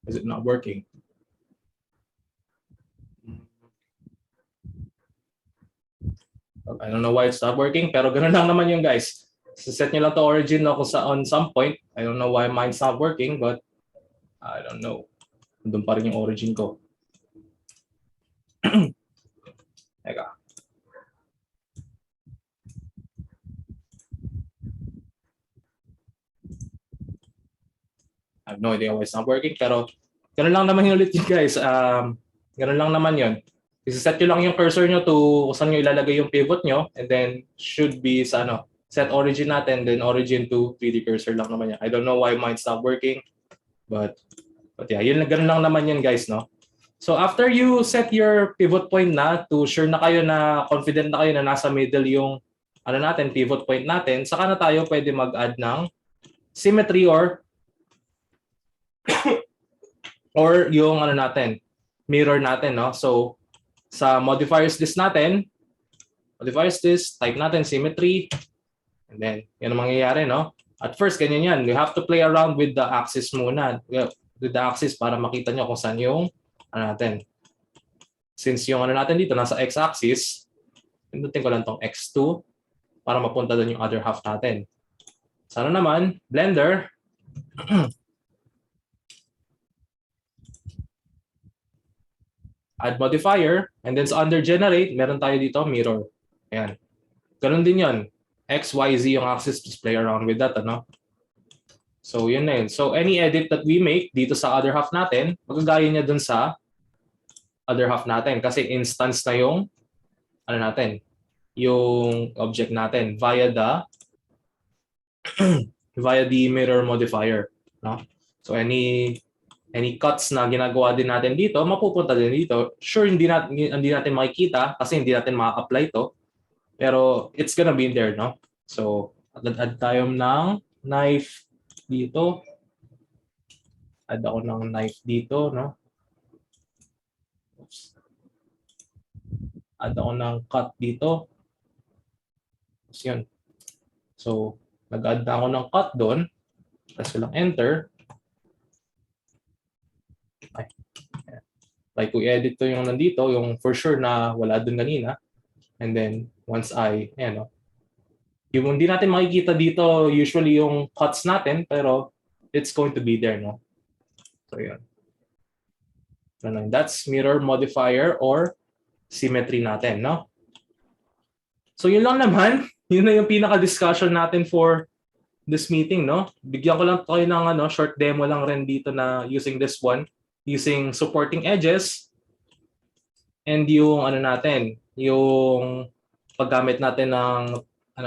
Is it not working? I don't know why it's not working, pero ganun lang naman yung guys. Set nyo lang to origin no, on some point. I don't know why mine's not working, but I don't know. Doon pa rin yung origin ko. Teka. I have no idea why it's not working, pero ganun lang naman yung ulit yun guys. Ganun lang naman yun. Isa-set nyo lang yung cursor nyo to kung saan nyo ilalagay yung pivot nyo, and then should be sa set origin natin, then origin to 3D cursor lang naman yan. I don't know why mine's not working, but yeah, ganun lang naman yan guys, no? So after you set your pivot point na, to sure na kayo na confident na kayo na nasa middle yung pivot point natin, saka na tayo pwede mag-add ng symmetry or yung mirror natin, no? So sa modifiers list natin, type natin symmetry, and then yan ang mangyayari, no? At first, ganyan yan. You have to play around with the axis muna. With the axis para makita nyo kung saan yung Since yung natin dito, nasa x-axis, pindutin ko lang tong x2 para mapunta doon yung other half natin. Sana naman, Blender, add modifier, and then sa under generate, meron tayo dito mirror. Ayan. Ganun din yun. X, Y, Z yung axis, just play around with that, ano? So, yun na yun. So, any edit that we make dito sa other half natin, magagaya niya dun sa other half natin. Kasi instance na yung, yung object natin via the via the mirror modifier, no? So any cuts na ginagawa din natin dito, mapupunta din dito. Sure, hindi natin makikita kasi hindi natin ma-apply to, pero it's gonna be in there, no? So, add tayo ng knife dito. Add ako ng knife dito, no? Oops. Add ako ng cut dito. Tapos yun. So, nag-add na ako ng cut doon. Press ko lang enter. Ay. Like, ko i-edit to yung nandito, yung for sure na wala doon kanina. And then, once ayan, no? Yung hindi natin makikita dito usually yung cuts natin, pero it's going to be there, no? So, yun. That's mirror modifier or symmetry natin, no? So, yun lang naman. Yun na yung pinaka-discussion natin for this meeting, no? Bigyan ko lang kayo ng short demo lang rin dito na using this one, using supporting edges, and yung yung paggamit natin ng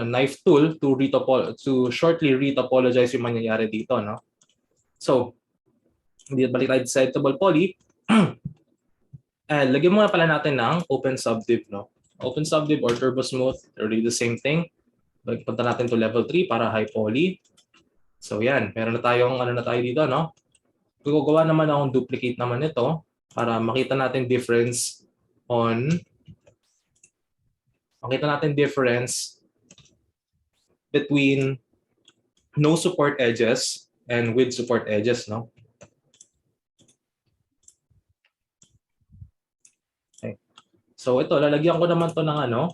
knife tool to shortly retopologize yung mangyayari dito, no? So, balik tayo sa editable poly. Lagyan muna pala natin ng open subdiv, no? Open subdiv or turbo smooth, they're really the same thing. Punta natin to level 3 para high poly. So yan, meron na tayong na tayo dito, no? Gagawa naman akong duplicate naman ito para makita natin difference between no support edges and with support edges, no? Okay. So ito, lalagyan ko naman to ng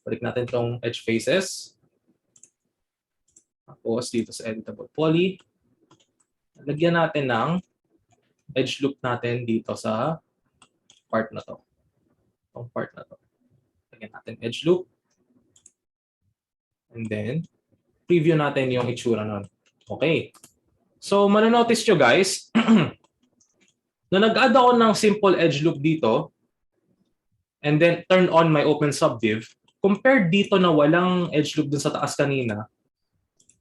balik natin tong edge faces. Tapos dito sa editable poly, lagyan natin ng edge loop natin dito sa part na to. Itong part na to. Lagyan natin edge loop. And then, preview natin yung itsura nun. Okay. So, mananotice nyo guys, na nag-add ako ng simple edge loop dito, and then turn on my open subdiv, compared dito na walang edge loop dun sa taas kanina,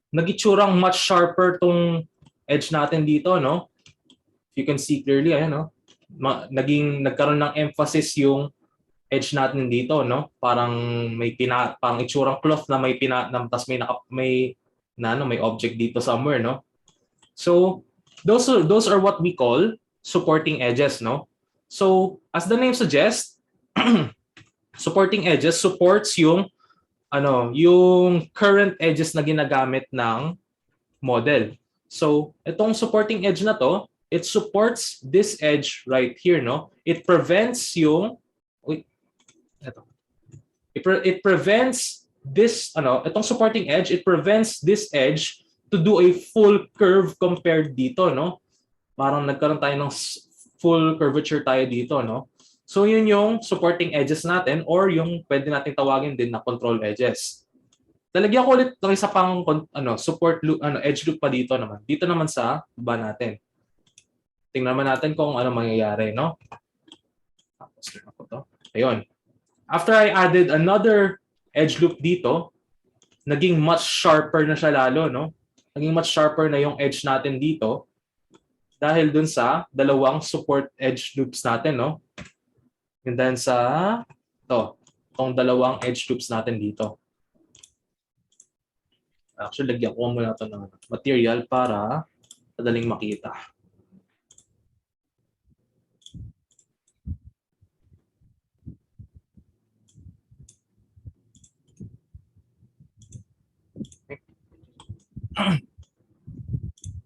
nag-itsurang much sharper tong edge natin dito, no? If you can see clearly, ayan, no? Nagkaroon ng emphasis yung edge natin dito, no? Parang parang itsurang cloth na tas may object dito somewhere, no? So, those are what we call supporting edges, no? So, as the name suggests, supporting edges supports yung current edges na ginagamit ng model. So, itong supporting edge na to, it supports this edge right here, no? It prevents it prevents this itong supporting edge, it prevents this edge to do a full curve compared dito, no? Parang nagkaroon tayo ng full curvature tayo dito, no? So yun yung supporting edges natin or yung pwede nating tawagin din na control edges. Talagyan ko ulit ng isa pang support loop, edge loop pa dito naman. Dito naman sa baba natin. Tingnan naman natin kung ano mangyayari, no? Tapos ko to. Ayun. After I added another edge loop dito, naging much sharper na siya lalo, no? Naging much sharper na yung edge natin dito dahil dun sa dalawang support edge loops natin, no? And then sa itong dalawang edge loops natin dito. Actually, lagyan ko muna ito ng material para madaling makita.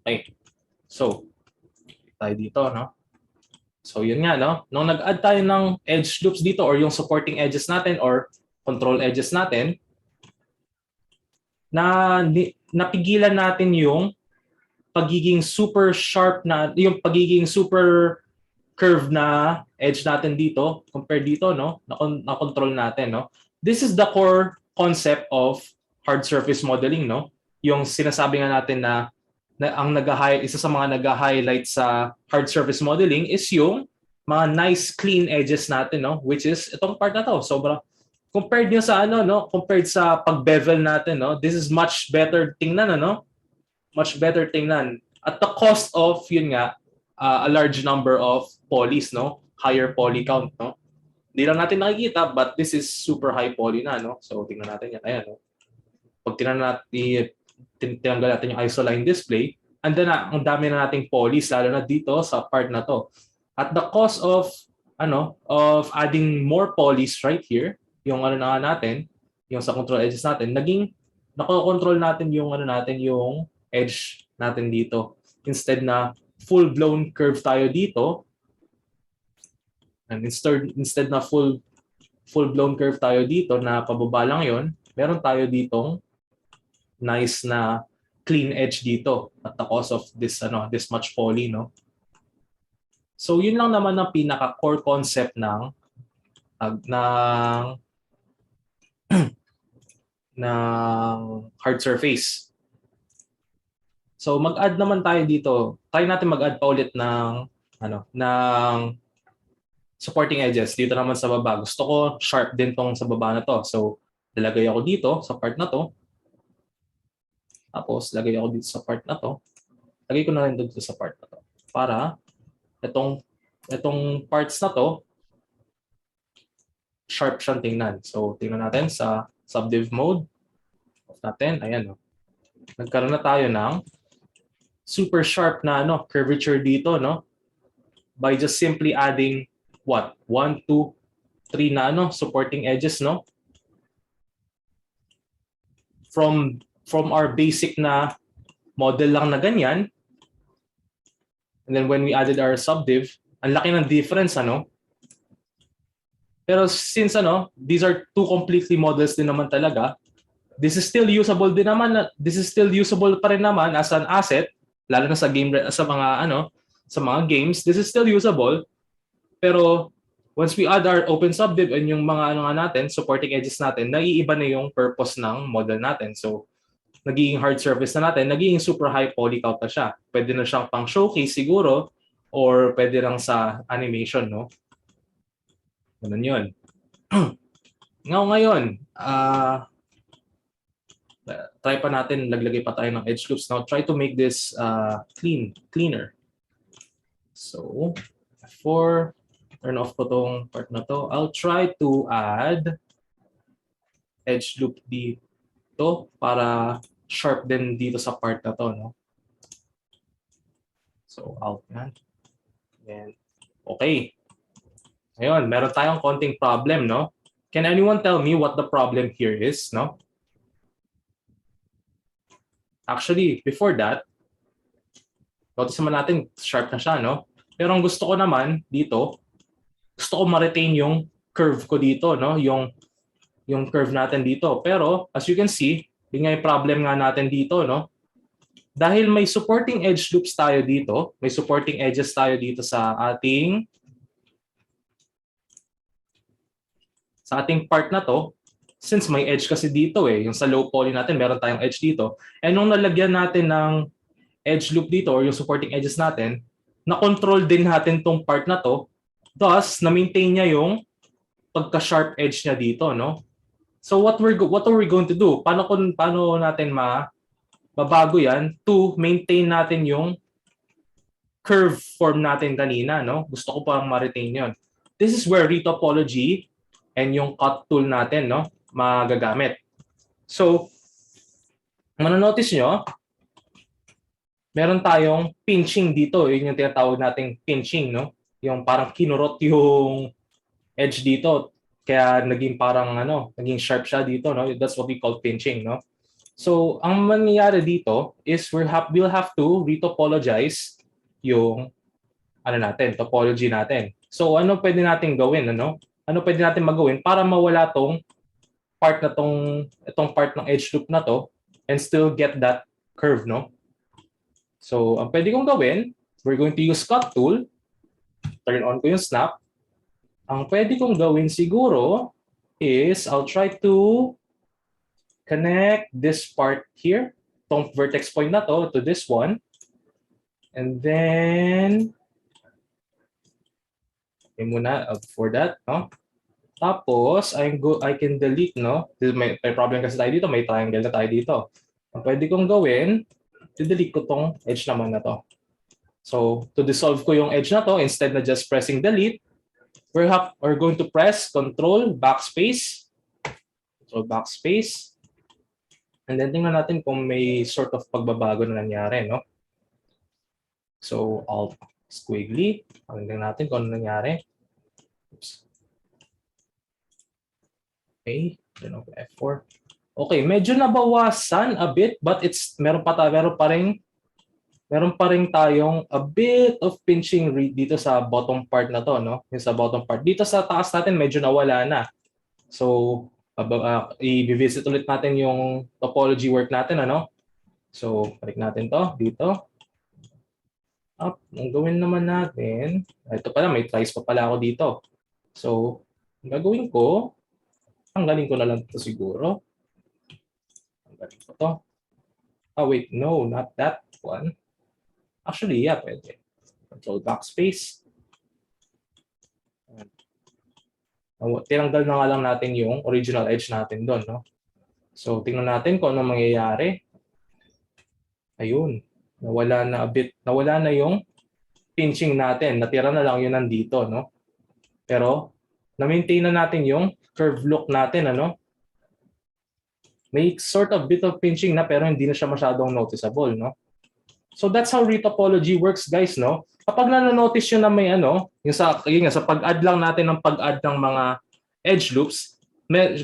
Okay. So, tayo dito, no? So, yun nga, no? Nung nag-add tayo ng edge loops dito or yung supporting edges natin or control edges natin, napigilan natin yung pagiging super sharp yung pagiging super curve na edge natin dito compared dito, no? Na-control natin, no? This is the core concept of hard surface modeling, no? Yung sinasabi nga natin na isa sa mga nag-highlight sa hard surface modeling is yung mga nice clean edges natin, no? Which is itong part na to. Sobra compared nyo sa compared sa pag-bevel natin, no? This is much better tingnan, no? much better tingnan. At the cost of, yun nga, a large number of polys, no? Higher poly count, no? Hindi lang natin nakikita, but this is super high poly na, no? So, tingnan natin yan. Ayan, no? Pag tinanggal natin yung isoline display, and then ang dami na nating polys, lalo na dito sa part na to. At the cost of, of adding more polys right here, yung na natin, yung sa control edges natin, naging nako-control natin yung edge natin dito. Instead na full-blown curve tayo dito, and instead na full-blown curve tayo dito na pababa lang yon, meron tayo ditong nice na clean edge dito at the cost of this much poly, no? So yun lang naman ang pinaka core concept ng hard surface. So mag-add naman tayo dito. Try natin mag-add pa ulit ng supporting edges dito naman sa baba. Gusto ko sharp din tong sa baba na to. So lalagay ako dito sa part na to. Tapos lagay ako dito sa part na to. Lagay ko na rin dito sa part na to para itong parts na to sharp siyang tingnan. So tingnan natin sa subdiv mode natin. Ayan, no. Nagkaroon na tayo ng super sharp na curvature dito, no? By just simply adding what? 1, 2, 3 na supporting edges, no? From our basic na model lang na ganyan. And then when we added our subdiv, ang laki ng difference, ano? Pero since these are two completely models din naman talaga, this is still usable din naman. This is still usable pa rin naman as an asset, lalo na sa sa mga games. This is still usable. Pero once we add our open subdiv and yung mga natin, supporting edges natin, naiiba na yung purpose ng model natin. So nagiging hard surface na natin, nagiging super high poly count na siya. Pwede na siyang pang showcase siguro or pwede lang sa animation, no? Ganun yun. Ngayon, try pa natin, laglagay pa tayo ng edge loops. Now, try to make this cleaner. So, before turn off ko tong part na to, I'll try to add edge loop dito para sharp din dito sa part na to, no? So, out yan. Then, okay. Ngayon, meron tayong konting problem, no? Can anyone tell me what the problem here is, no? Actually, before that, notice naman natin, sharp na siya, no? Pero ang gusto ko naman dito, gusto ko ma-retain yung curve ko dito, no? Yung curve natin dito. Pero, as you can see, yun nga yung problem nga natin dito, no? Dahil may supporting edge loops tayo dito, may supporting edges tayo dito sa ating part na to, since may edge kasi dito yung sa low poly natin, meron tayong edge dito. And nung nalagyan natin ng edge loop dito or yung supporting edges natin, na-control din natin tong part na to. Thus, na-maintain niya yung pagka-sharp edge niya dito, no? So what are we going to do? Paano natin mababago yan to maintain natin yung curve form natin kanina, no? Gusto ko pang ma-retain yun. This is where retopology and yung cut tool natin, no, magagamit. So, manonotice nyo, meron tayong pinching dito. Yun yung tinatawag nating pinching, no? Yung parang kinurot yung edge dito. Kaya naging parang naging sharp siya dito, no? That's what we call pinching, no? So, ang mangyayari dito is we'll have to retopologize yung topology natin. So, ano pwede natin gawin, Ano pwede natin magawin para mawala itong part ng edge loop na to and still get that curve, no? So, ang pwede kong gawin, we're going to use cut tool. Turn on ko yung snap. Ang pwede kong gawin siguro is I'll try to connect this part here, itong vertex point na to this one. And then, for that, no? Tapos, I can delete, no? May problem kasi tayo dito, may triangle na tayo dito. Ang pwede kong gawin, delete ko tong edge naman na to. So, to dissolve ko yung edge na to, instead na just pressing delete, we're going to press Control Backspace. Control Backspace. And then tingnan natin kung may sort of pagbabago na nangyari, no? So, Alt Squiggly. Tingnan natin kung ano nangyari. Oops. Okay, then F4. Okay, medyo nabawasan a bit, but meron pa rin tayong a bit of pinching dito sa bottom part na to, no? Yung sa bottom part. Dito sa taas natin medyo nawala na. So, i-visit ulit natin yung topology work natin, ano? So, balik natin to dito. Up, ang gawin naman natin, ito pala, may tries pa pala ako dito. So, ang gagawin ko, tanggalin ko na lang ito siguro. Tanggalin ko to. Oh, wait, no, not that one. Actually, yeah, pwede. Control Backspace. Tinanggal na nga lang natin yung original edge natin doon, no? So, tingnan natin kung ano mangyayari. Ayun. Nawala na yung pinching natin. Natira na lang yun nandito, no? Pero, na-maintain na natin yung curve look natin, ano? May sort of bit of pinching na pero hindi na siya masyadong noticeable, no? So that's how retopology works, guys, no? Kapag na-notice nyo na may yung sa pag-add lang natin ng pag-add ng mga edge loops,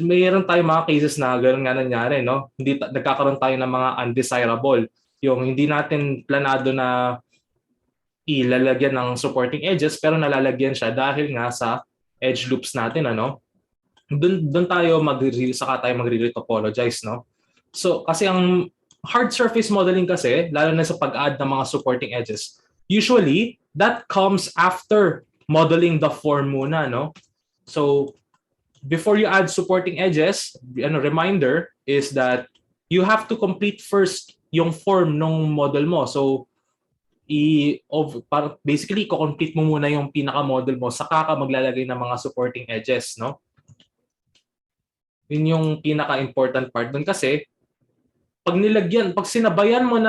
mayroon tayong mga cases na gano'n nga nangyari, no? Nagkakaroon tayo ng mga undesirable. Yung hindi natin planado na ilalagyan ng supporting edges pero nalalagyan siya dahil nga sa edge loops natin, ano? Doon tayo saka tayo magre-retopologize, no? So kasi ang hard surface modeling kasi, lalo na sa pag-add ng mga supporting edges, usually, that comes after modeling the form muna, no? So, before you add supporting edges, reminder is that you have to complete first yung form ng model mo. So, basically, i-complete mo muna yung pinaka-model mo, saka ka maglalagay ng mga supporting edges, no? Yun yung pinaka-important part dun kasi, pag sinabayan mo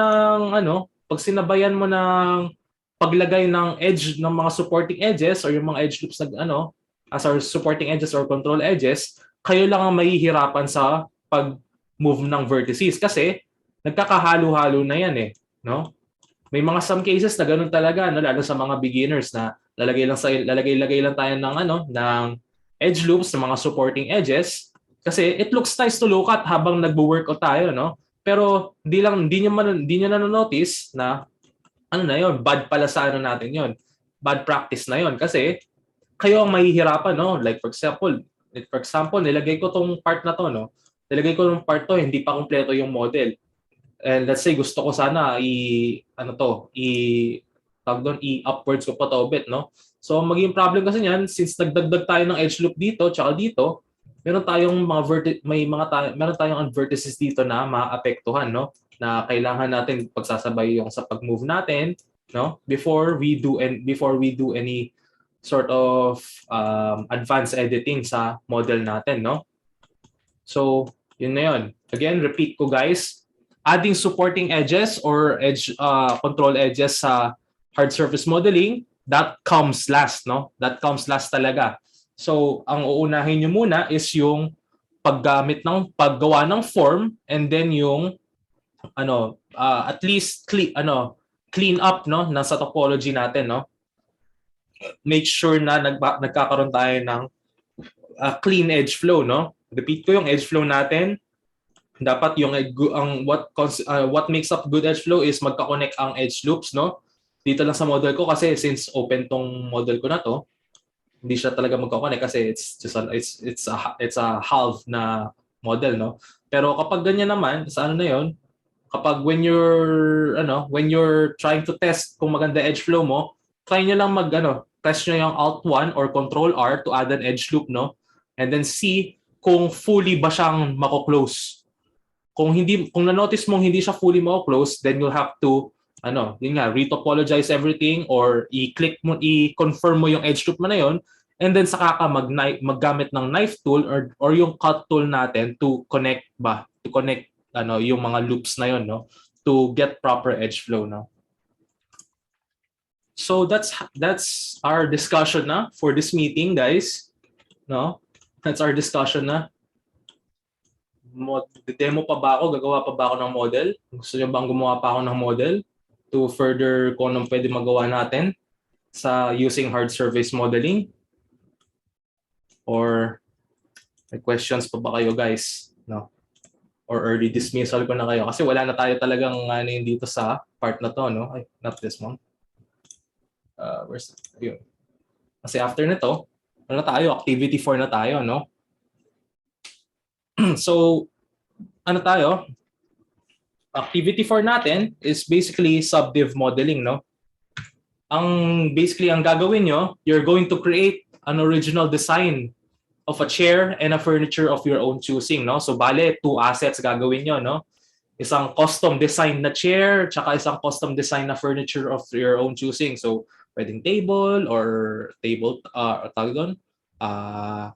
ng paglagay ng edge ng mga supporting edges or yung mga edge loops as our supporting edges or control edges, kayo lang ang mahihirapan sa pag-move ng vertices kasi nagkakahalo-halo na yan, no? May mga some cases na ganun talaga, no, lalo sa mga beginners na lalagay lang tayo ng edge loops ng mga supporting edges kasi it looks nice to look at habang nagwo-workout tayo, no? Pero hindi niyo na-notice na bad pala sa natin yon. Bad practice na yon kasi kayo ang mahihirapan, no? Like for example, nilagay ko tong part na to, no? Nilagay ko tong part to, hindi pa kumpleto yung model. And let's say gusto ko sana i-upwards ko pa to a bit, no? So maging problem kasi niyan since nagdagdag tayo ng edge loop dito tsaka dito, meron tayong meron tayong vertices dito na maapektuhan, no? Na kailangan natin pagsasabay yung sa pag-move natin, no? Before we do any sort of advanced editing sa model natin, no? So, yun na yun. Again, repeat ko, guys. Adding supporting edges or control edges sa hard surface modeling, that comes last, no? That comes last talaga. So, ang uunahin nyo muna is yung paggawa ng form and then yung at least clean up, no, nasa topology natin, no? Make sure na nagkakaroon tayo ng clean edge flow, no? Repeat ko yung edge flow natin. Dapat what makes up good edge flow is magka-connect ang edge loops, no? Dito lang sa model ko kasi since open tong model ko na to, hindi siya talaga magko-connect kasi it's a half na model, no? Pero kapag ganyan naman, sa na 'yon, kapag when you're trying to test kung maganda edge flow mo, try niyo lang press niyo yung Alt 1 or Control R to add an edge loop, no? And then see kung fully ba siyang mako-close. Kung na-notice mong hindi siya fully mako-close, then you'll have to retopologize everything or i-confirm mo yung edge loop mo na yon, and then saka ka maggamit ng knife tool or yung cut tool natin to connect yung mga loops na yon, no? to get proper edge flow, no? So that's our discussion na for this meeting, guys. No? That's our discussion na. Demo pa ba ako? Gagawa pa ba ako ng model? Gusto niyo bang gumawa pa ako ng model to further kung anong pwede magawa natin sa using hard surface modeling? Or may questions pa ba kayo, guys? No? Or early dismissal ko na kayo? Kasi wala na tayo talagang dito sa part na to, no? Ay, not this one. Where's yun? Kasi after nito, ano na tayo? Activity 4 na tayo, no? So, ano tayo? Activity 4 natin is basically subdiv modeling, no? Ang gagawin nyo, you're going to create an original design of a chair and a furniture of your own choosing, no? So, bale, 2 assets gagawin nyo, no? Isang custom design na chair, tsaka isang custom design na furniture of your own choosing. So, pwedeng table or tawag doon,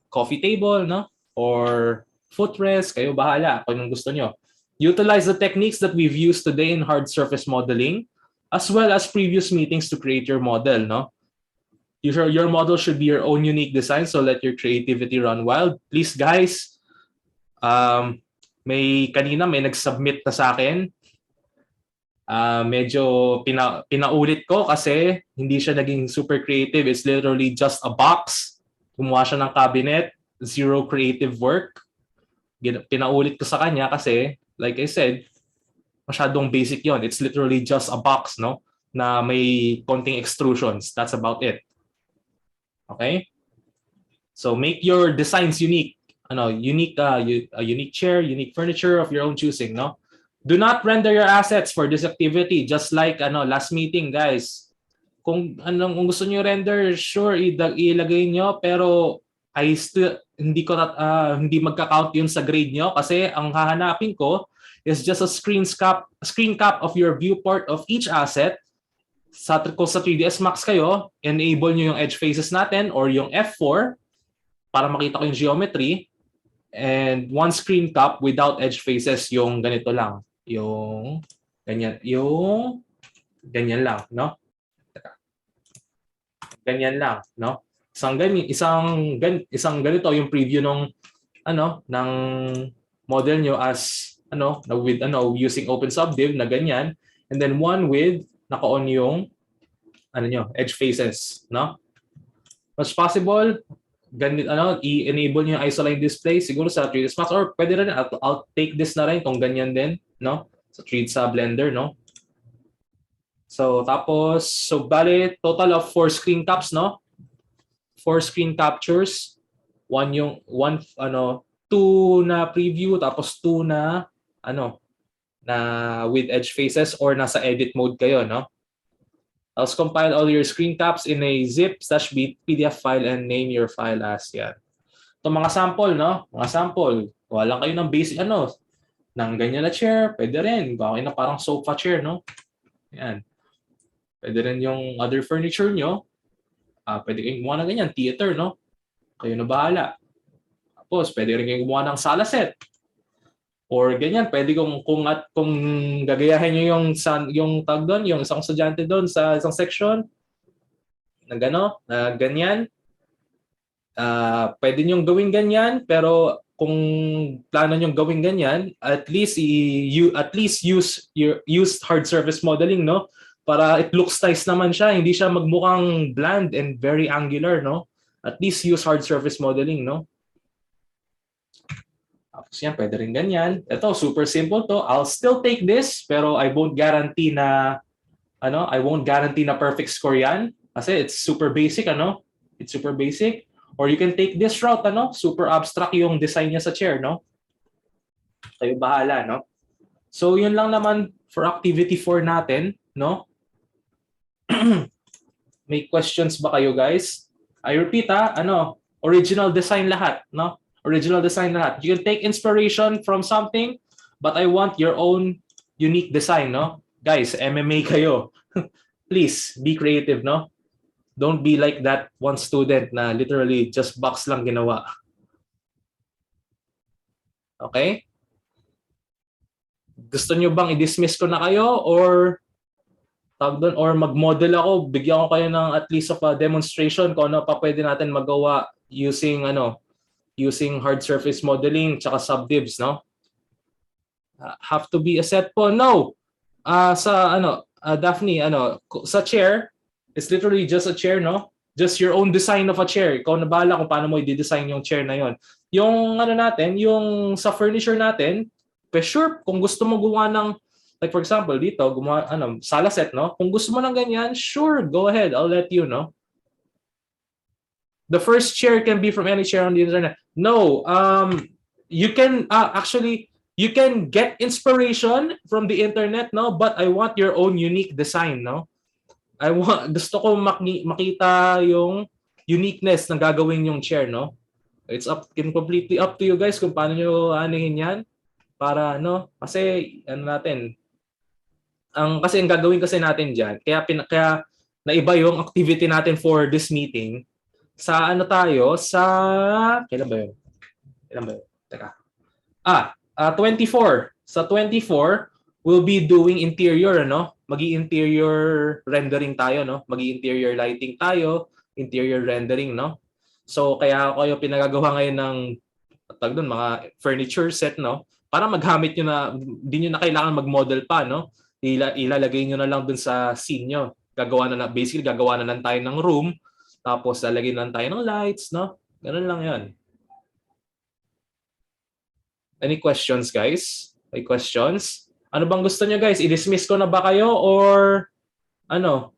coffee table, no? Or footrest, kayo bahala kung anong gusto nyo. Utilize the techniques that we've used today in hard surface modeling, as well as previous meetings to create your model, no? Your model should be your own unique design, so let your creativity run wild. Please, guys, may nag-submit na sa akin. Medyo pinaulit ko kasi hindi siya naging super creative. It's literally just a box. Gumawa siya ng cabinet, zero creative work. Pinaulit ko sa kanya kasi, like I said, masyadong basic yon. It's literally just a box, no? Na may konting extrusions. That's about it. Okay? So make your designs unique. Unique a unique chair, unique furniture of your own choosing, no? Do not render your assets for this activity, just like last meeting, guys. Kung gusto niyo render, sure ilagay niyo, pero hindi magka-count 'yun sa grade niyo kasi ang hahanapin ko is just a screen cap of your viewport of each asset. Kung sa 3ds Max kayo, enable niyo yung edge faces natin or yung F4 para makita ko yung geometry. And one screen cap without edge faces, yung ganito lang. Yung ganyan lang, no? Ganyan lang, no? Isang ganito yung preview ng model nyo as with using open subdiv na ganyan, and then one with naka-on yung edge faces, no? As possible, i-enable nyo yung isoline display siguro sa 3ds Max, or pwede rin I'll take this na rin kung ganyan din, no? Sa Blender, no? So bale total of 4 screen caps, no? 4 screen captures, 2 na preview, tapos 2 na na with edge faces or nasa edit mode kayo, no? I'll compile all your screen caps in a zip/PDF file and name your file as yan. Ito mga sample, no? Mga sample. Wala kayo ng basic ng ganyan na chair, pwede rin. Okay na parang sofa chair, no? Yan. Pwede rin yung other furniture nyo. Pwede kayong gumawa ng ganyan, theater, no? Kayo na bahala. Tapos, pwede rin kayong gumawa ng sala set. Or ganyan, pwede kung gagayahin nyo yung tag doon, yung isang estudyante doon sa isang section na ganyan. Pwede nyo gawin ganyan, pero kung plano nyo gawin ganyan, at least use hard surface modeling, no? Para it looks nice naman siya, hindi siya magmukhang bland and very angular, no? At least use hard surface modeling, no? Tapos yan, pwede rin ganyan. Ito, super simple to. I'll still take this, pero I won't guarantee na perfect score yan. Kasi it's super basic, It's super basic. Or you can take this route, Super abstract yung design niya sa chair, no? Kayo bahala, no? So, yun lang naman for activity 4 natin, no? May questions ba kayo, guys? I repeat, original design lahat, no? Original design lahat. You can take inspiration from something, but I want your own unique design, no? Guys, MMA kayo. Please, be creative, no? Don't be like that one student na literally just box lang ginawa. Okay? Gusto nyo bang i-dismiss ko na kayo or tawag doon, or mag-model ako, bigyan ko kayo ng at least of a demonstration kung ano pa pwede natin magawa using using hard surface modeling tsaka subdivs, no? Have to be a set po. No. Sa Daphne, sa chair, it's literally just a chair, no? Just your own design of a chair. Ikaw na bahala kung paano mo i-design yung chair na yon. Yung natin, yung sa furniture natin, sure, kung gusto mo gumawa ng, like for example, dito, gumawa, sala set, no? Kung gusto mo ng ganyan, sure, go ahead. I'll let you know. The first chair can be from any chair on the internet. No, you can actually, you can get inspiration from the internet, no? But I want your own unique design, no? Gusto ko makita yung uniqueness ng gagawin yung chair, no? It's completely up to you guys kung paano nyo anuhin yan para kasi kasi ang gagawin kasi natin diyan, kaya naiba yung activity natin for this meeting sa kailan ba yun? Teka. 24. Sa 24, we'll be doing interior, Magi-interior rendering tayo, no? Magi-interior lighting tayo, interior rendering, no? So kaya kayo pinagagawa ngayon ng mga furniture set, no? Para maghamit nyo na, hindi nyo na kailangan mag-model pa, no? Ilalagay nyo na lang dun sa scene nyo. Basically gagawa na lang tayo ng room, tapos lalagyan lang tayo ng lights, no? Ganun lang 'yon. Any questions, guys? May questions? Ano bang gusto nyo, guys? I-dismiss ko na ba kayo or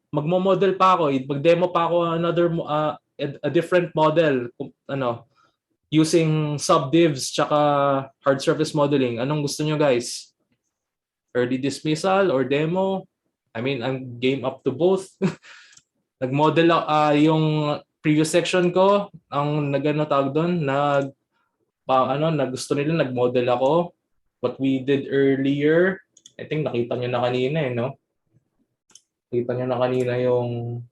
magmo-model pa ako, mag-demo pa ako a different model, using subdivs tsaka hard surface modeling. Anong gusto nyo, guys? Early dismissal or demo? I mean, I'm game up to both. Nag-model yung previous section ko, ang tawag doon, gusto nila nag-model ako. What we did earlier, I think nakita nyo na kanina, no? Nakita nyo na kanina yung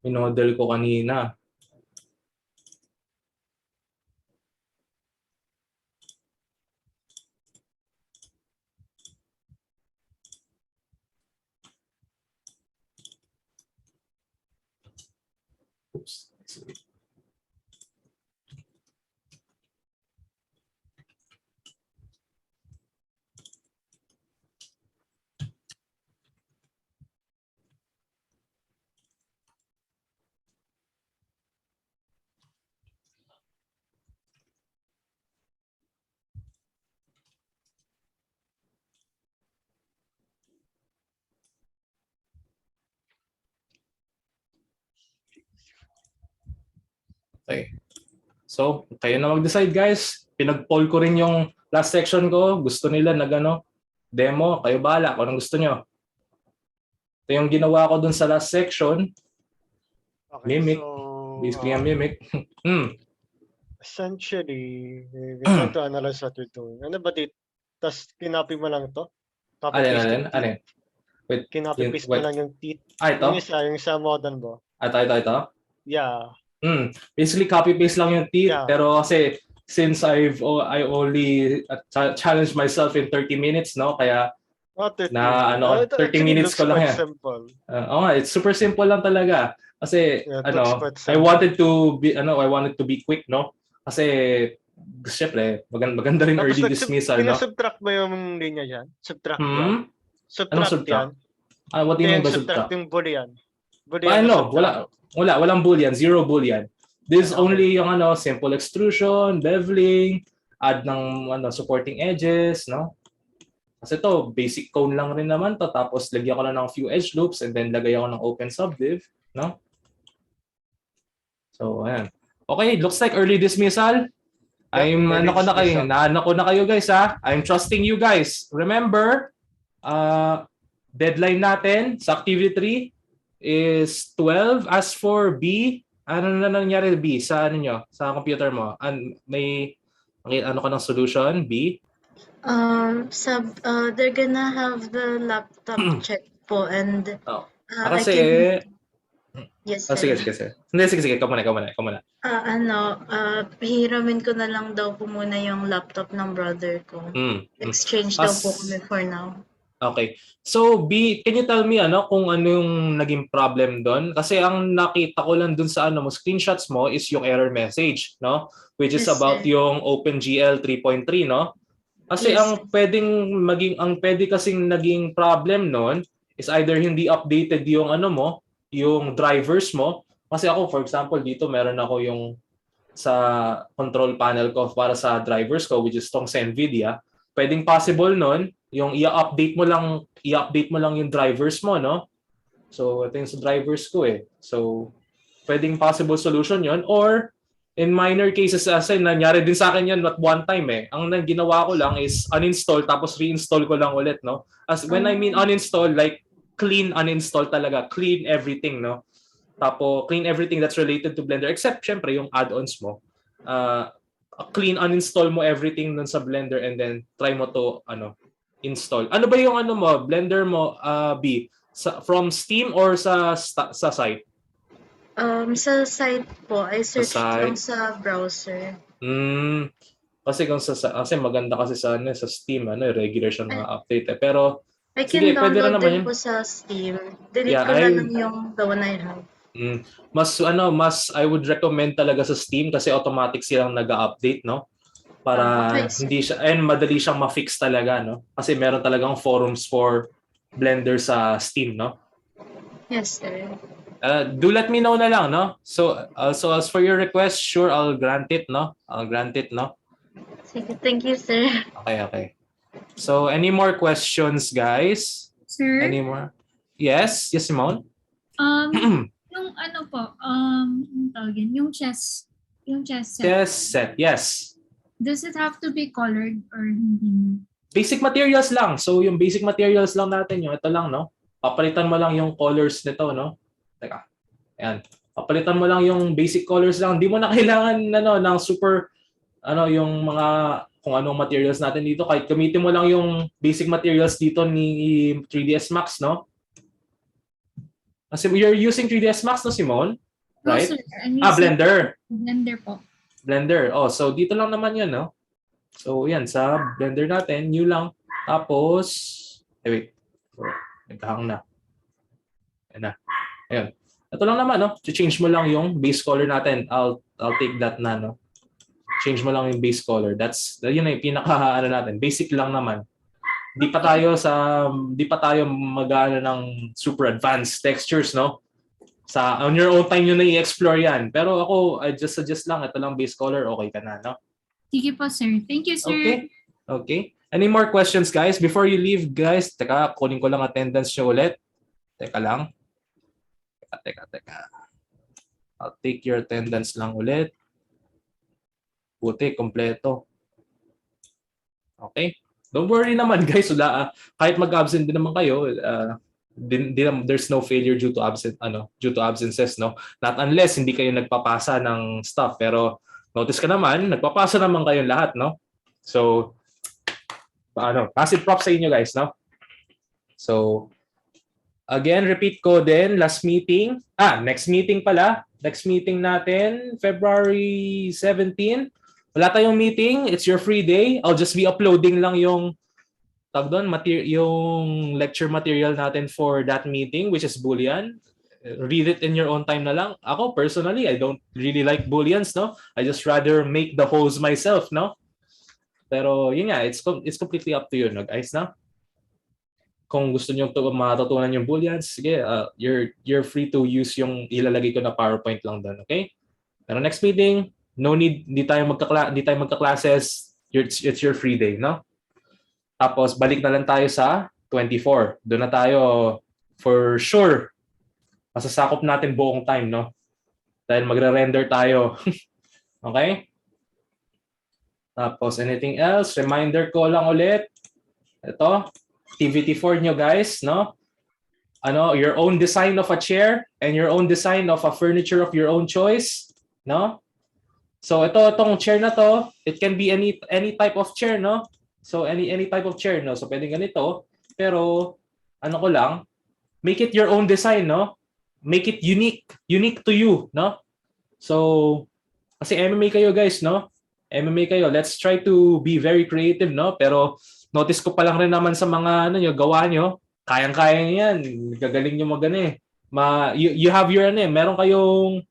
minodel ko kanina. Oops. Okay. So, kayo na mag-decide, guys. Pinag-poll ko rin yung last section ko. Gusto nila demo. Kayo bahala kung anong gusto nyo. Ito yung ginawa ko dun sa last section. Okay, mimic. so Basically, a mimic. Essentially, we're trying to analyze what we're doing. Ano ba dito? Tapos kinopy mo lang to? Copy-paste yung teeth? Wait, Kinopy-paste mo lang yung teeth? ito? Yung isa modern mo? Ito? Yeah. Basically, copy-paste lang yung teeth. Yeah. Pero kasi, since I only challenged myself in 30 minutes, no? Kaya, 30 minutes ko lang yan. Simple. It's super simple lang talaga. Kasi, I wanted to be quick, no? Kasi, syempre, maganda rin early dismissal, no? Pinasubtract ba yung linya dyan? Subtract yan? Subtract yan? What do you mean by subtract? Yung boolean. Walang boolean, zero boolean. This is only yung simple extrusion, beveling, add ng supporting edges, no? Kasi to basic cone lang rin naman to, tapos lagyan ko lang ng few edge loops and then lagay ako ng open subdiv, no? So, ayan. Okay, looks like early dismissal. I'm ko na kayo guys, ha. I'm trusting you guys. Remember, deadline natin sa activity 3 is 12. As for B, ano na nangyari B sa sa computer mo? May ka ng solution B? They're gonna have the laptop check po and Yes, Sige, sir. sige, sige. Hindi, sige, sige. Ikaw muna. Hihiramin ko na lang daw po muna yung laptop ng brother ko. Exchange daw po kami for now. Okay. So, B, can you tell me kung ano yung naging problem doon? Kasi ang nakita ko lang doon sa screenshots mo is yung error message, no? Which is Yes, about sir. yung OpenGL 3.3, no? Kasi Yes. ang pwede kasing naging problem noon is either hindi updated yung yung drivers mo. Kasi ako, for example, dito meron ako yung sa control panel ko para sa drivers ko, which is tong sa Nvidia. Pwedeng possible noon yung i-update mo lang yung drivers mo, no? So ito yung sa drivers ko eh. So pwedeng possible solution yon, or in minor cases, kasi nangyari din sa akin yan at one time eh. Ang ginawa ko lang is uninstall tapos reinstall ko lang ulit, no? As when I mean uninstall, like clean uninstall talaga, clean everything, no? Tapos clean everything that's related to Blender except syempre yung add-ons mo. Clean uninstall mo everything dun sa Blender and then try mo to install. Ano ba yung mo, Blender mo, B? From Steam or sa site? Sa site po, I searched lang site. sa browser. Kasi kasi maganda kasi sa Steam, regular siya na-update eh. Pero I sige, can pwede rin download naman din yun. po sa Steam. Delete Yeah, ko na lang yung the one I have. mas I would recommend talaga sa Steam kasi automatic silang nag-update, no? Para Okay, sir. hindi siya, and madali siyang ma-fix talaga, no? Kasi meron talagang forums for Blender sa Steam, no? Yes, sir. Do let me know na lang, no? So as for your request, sure, I'll grant it, no? Sige, thank you, sir. Okay. So, any more questions, guys? Sir? Any more? Yes, Simone? Yung yung tawag yun, yung chess set. Chess set, yes. Does it have to be colored or hindi? Basic materials lang. So, yung basic materials lang natin, yung ito lang, no? Papalitan mo lang yung colors nito, no? Teka. Ayan. Papalitan mo lang yung basic colors lang. Hindi mo na kailangan ng super yung mga kung anong materials natin dito. Kahit gamitin mo lang yung basic materials dito ni 3ds Max, no? Kasi you're using 3ds Max, no, Simone? Right? No, sir. Blender. Blender po. Blender. Oh, so dito lang naman 'yun, no? So, yan sa Blender natin, new lang. Tapos wait. Nagkahang na. Ayan na. Ayun. Ito lang naman, no? Change mo lang yung base color natin. I'll take that na, no? Change mo lang yung base color. Yun na yung pinaka natin. Basic lang naman. Di pa tayo mag-ano ng super advanced textures, no? On your own time yun na i-explore yan. Pero ako, I just suggest lang, ito lang base color, okay ka na, no? Sige po, sir. Thank you, sir. Okay. Any more questions, guys? Before you leave, guys, teka, kunin ko lang attendance nyo ulit. Teka lang. Teka. I'll take your attendance lang ulit. Buti, kompleto. Okay? Don't worry naman, guys. Kahit mag-absent din naman kayo, there's no failure due to absences, no? Not unless hindi kayo nagpapasa ng stuff. Pero notice ka naman, nagpapasa naman kayong lahat, no? So, massive props sa inyo, guys, no? So, again, repeat ko din, next meeting pala. Next meeting natin, February 17. Wala tayong meeting. It's your free day. I'll just be uploading lang yung yung lecture material natin for that meeting, which is Boolean. Read it in your own time na lang. Ako, personally, I don't really like Booleans, no? I just rather make the holes myself, no? Pero yun nga, it's completely up to you, no, guys, no? Kung gusto niyo matutunan yung Booleans, sige, you're free to use yung ilalagay ko na PowerPoint lang doon, okay? Pero next meeting, no need, hindi tayo magka-classes. It's your free day, no? Tapos balik na lang tayo sa 24. Doon na tayo for sure. Masasakop natin buong time, no? Dahil magre-render tayo. Okay? Tapos anything else? Reminder ko lang ulit. Ito, activity 4 nyo, guys, no? Your own design of a chair and your own design of a furniture of your own choice, no? So itong chair na to, it can be any type of chair, no? So any type of chair, no? So pwedeng ganito, pero ko lang, make it your own design, no? make it unique to you, no? So kasi MMA kayo guys, no? MMA kayo. Let's try to be very creative, no? Pero notice ko pa lang rin naman sa mga ano nyo, gawa nyo, kayang-kaya nyo yan. Gagaling nyo magano eh. You have your ano eh, meron kayong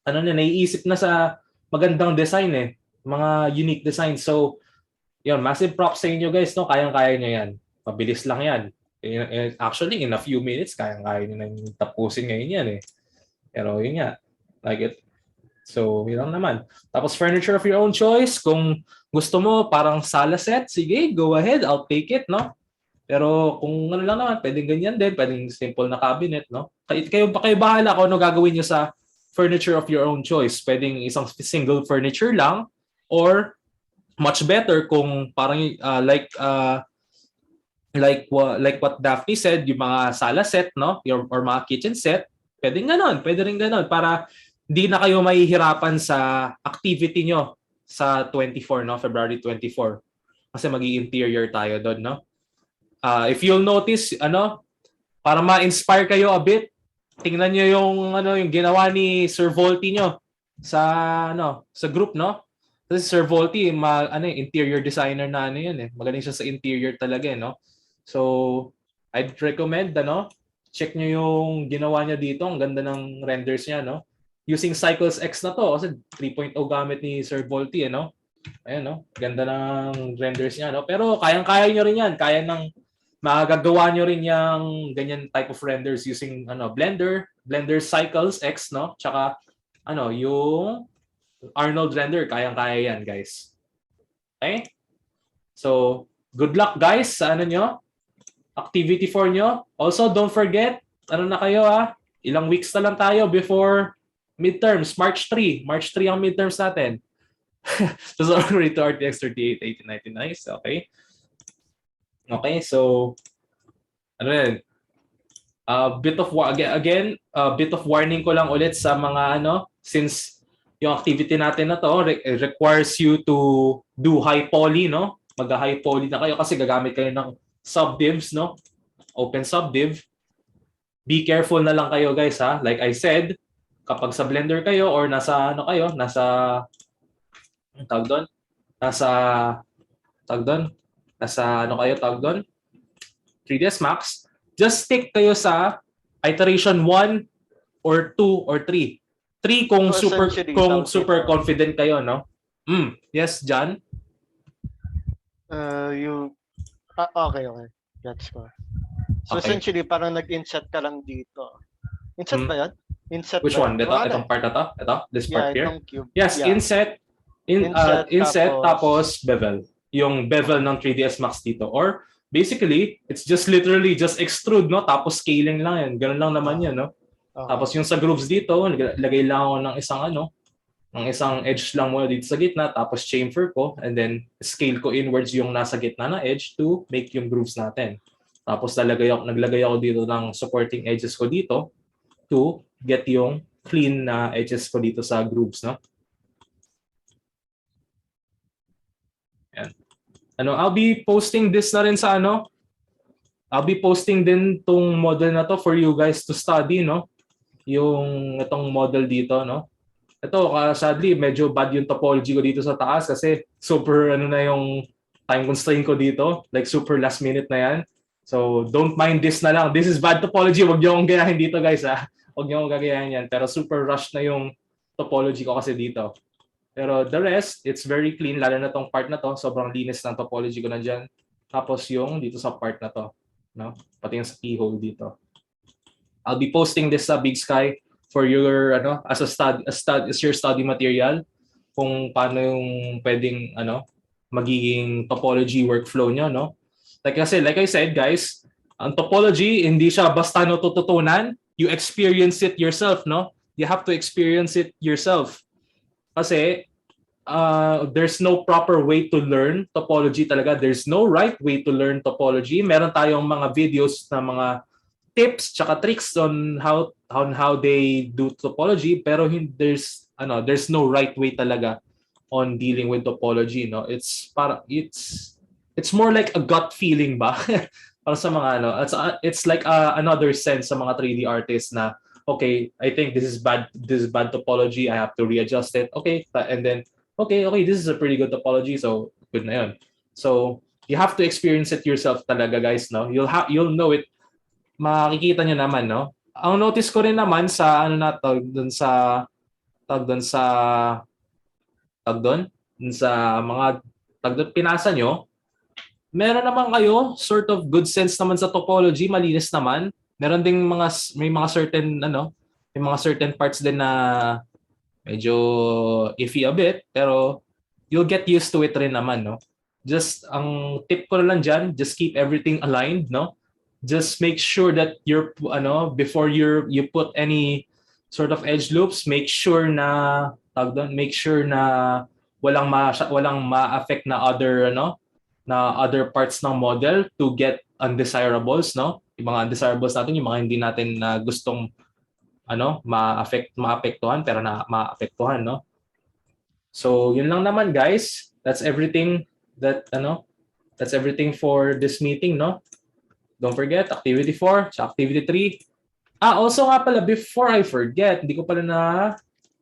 ano na naiisip na sa magandang design eh, mga unique design. So, yun, massive props sa inyo guys, no? Kayang-kaya nyo yan. Mabilis lang yan. Actually, in a few minutes, kayang-kaya nyo na tapusin ngayon yan eh. Pero yun nga, like it. So, yun lang naman. Tapos, furniture of your own choice. Kung gusto mo, parang sala set, sige, go ahead, I'll take it, no? Pero kung ano lang naman, pwedeng ganyan din, pwedeng simple na cabinet, no? Kayo bahala kung ano gagawin nyo sa furniture of your own choice. Pwedeng isang single furniture lang, or much better kung parang like what Daphne said, yung mga sala set, no? Or mga kitchen set, pwede rin ganon para di na kayo mahihirapan sa activity nyo sa 24, no? February 24. Kasi magi-interior tayo doon, no? If you'll notice, para ma-inspire kayo a bit, tingnan nyo yung ginawa ni Sir Volty nyo sa group, no? Kasi Sir Volty, interior designer na yan eh. Magaling siya sa interior talaga eh, no? So, I'd recommend, check nyo yung ginawa niya dito. Ang ganda ng renders niya, no? Using Cycles X na to, kasi 3.0 gamit ni Sir Volty, no? Ayan, no? Ganda ng renders niya, no? Pero kayang-kaya nyo rin yan. Magagawa nyo rin yung ganyan type of renders using Blender Cycles X, no? Tsaka yung Arnold render, kayang-kaya yan, guys. Okay? So, good luck guys sa activity 4 nyo. Also, don't forget, na kayo ilang weeks na lang tayo before midterms, March 3 ang midterms natin. So, sorry to RTX 38, 1899. Okay? Okay, so bit of warning ko lang ulit sa mga since yung activity natin na to requires you to do high poly, no? Mag-high poly na kayo kasi gagamit kayo ng subdivs, no? Open subdiv. Be careful na lang kayo guys Like I said, kapag sa Blender kayo or nasa nasa 3ds Max, just stick kayo sa iteration 1 or 2 or 3. 3 kung super confident kayo, no? Yes, John? Okay. Gets ko. So Okay. essentially, parang nag-inset ka lang dito. Inset ba yan? Inset Which ba one? yan? Itong part na to? Ito? This part here? Itong cube. Yes, Yeah. inset tapos bevel. Yung bevel ng 3ds Max dito. Or basically, it's just literally just extrude, no? Tapos scaling lang yan. Ganun lang naman yan, no? Okay. Tapos yung sa grooves dito, lagay lang ako ng isang edge lang muna dito sa gitna, tapos chamfer ko, and then scale ko inwards yung nasa gitna na edge to make yung grooves natin. Tapos naglagay ako dito ng supporting edges ko dito to get yung clean na edges ko dito sa grooves, no? Yan. I'll be posting this na rin sa I'll be posting din tong model na to for you guys to study, no? Yung itong model dito, no? Ito, sadly, medyo bad yung topology ko dito sa taas kasi super na yung time constraint ko dito. Like super last minute na yan. So, don't mind this na lang. This is bad topology. Huwag niyo akong gayahin dito, guys. Huwag niyo akong gagayahin yan. Pero super rush na yung topology ko kasi dito. Pero the rest, it's very clean. Lalo na tong part na to. Sobrang linis ng topology ko na dyan. Tapos yung dito sa part na to. No? Pati yung sa keyhole dito. I'll be posting this sa Big Sky for your as your study material kung paano yung pwedeng magiging topology workflow nyo, no? Like I said, guys, ang topology hindi siya basta natututunan, you experience it yourself, no? You have to experience it yourself. Kasi there's no proper way to learn topology talaga. There's no right way to learn topology. Meron tayong mga videos na mga tips tsaka tricks on how they do topology, pero there's no right way talaga on dealing with topology, no? It's more like a gut feeling ba? Para sa mga it's like another sense sa mga 3D artists na okay, I think this is bad topology, I have to readjust it. Okay, and then okay, this is a pretty good topology, so good na yun. So you have to experience it yourself talaga, guys, no? You'll know it. Makikita nyo naman, no? Ang notice ko rin naman sa ano na tawag doon sa mga pinasa nyo, meron naman kayo sort of good sense naman sa topology, malinis naman. Meron ding may mga certain parts din na medyo iffy a bit, pero you'll get used to it rin naman, no? Just ang tip ko na lang dyan, just keep everything aligned, no? Just make sure that before you put any sort of edge loops, make sure na walang ma-affect na other parts ng model to get undesirables, no? Yung mga undesirables natin, yung mga hindi natin na gustong maapektuhan pero na maapektuhan, no? So, yun lang naman, guys. That's everything for this meeting, no? Don't forget, activity 4 sa activity 3. Also nga pala, before I forget, hindi ko pala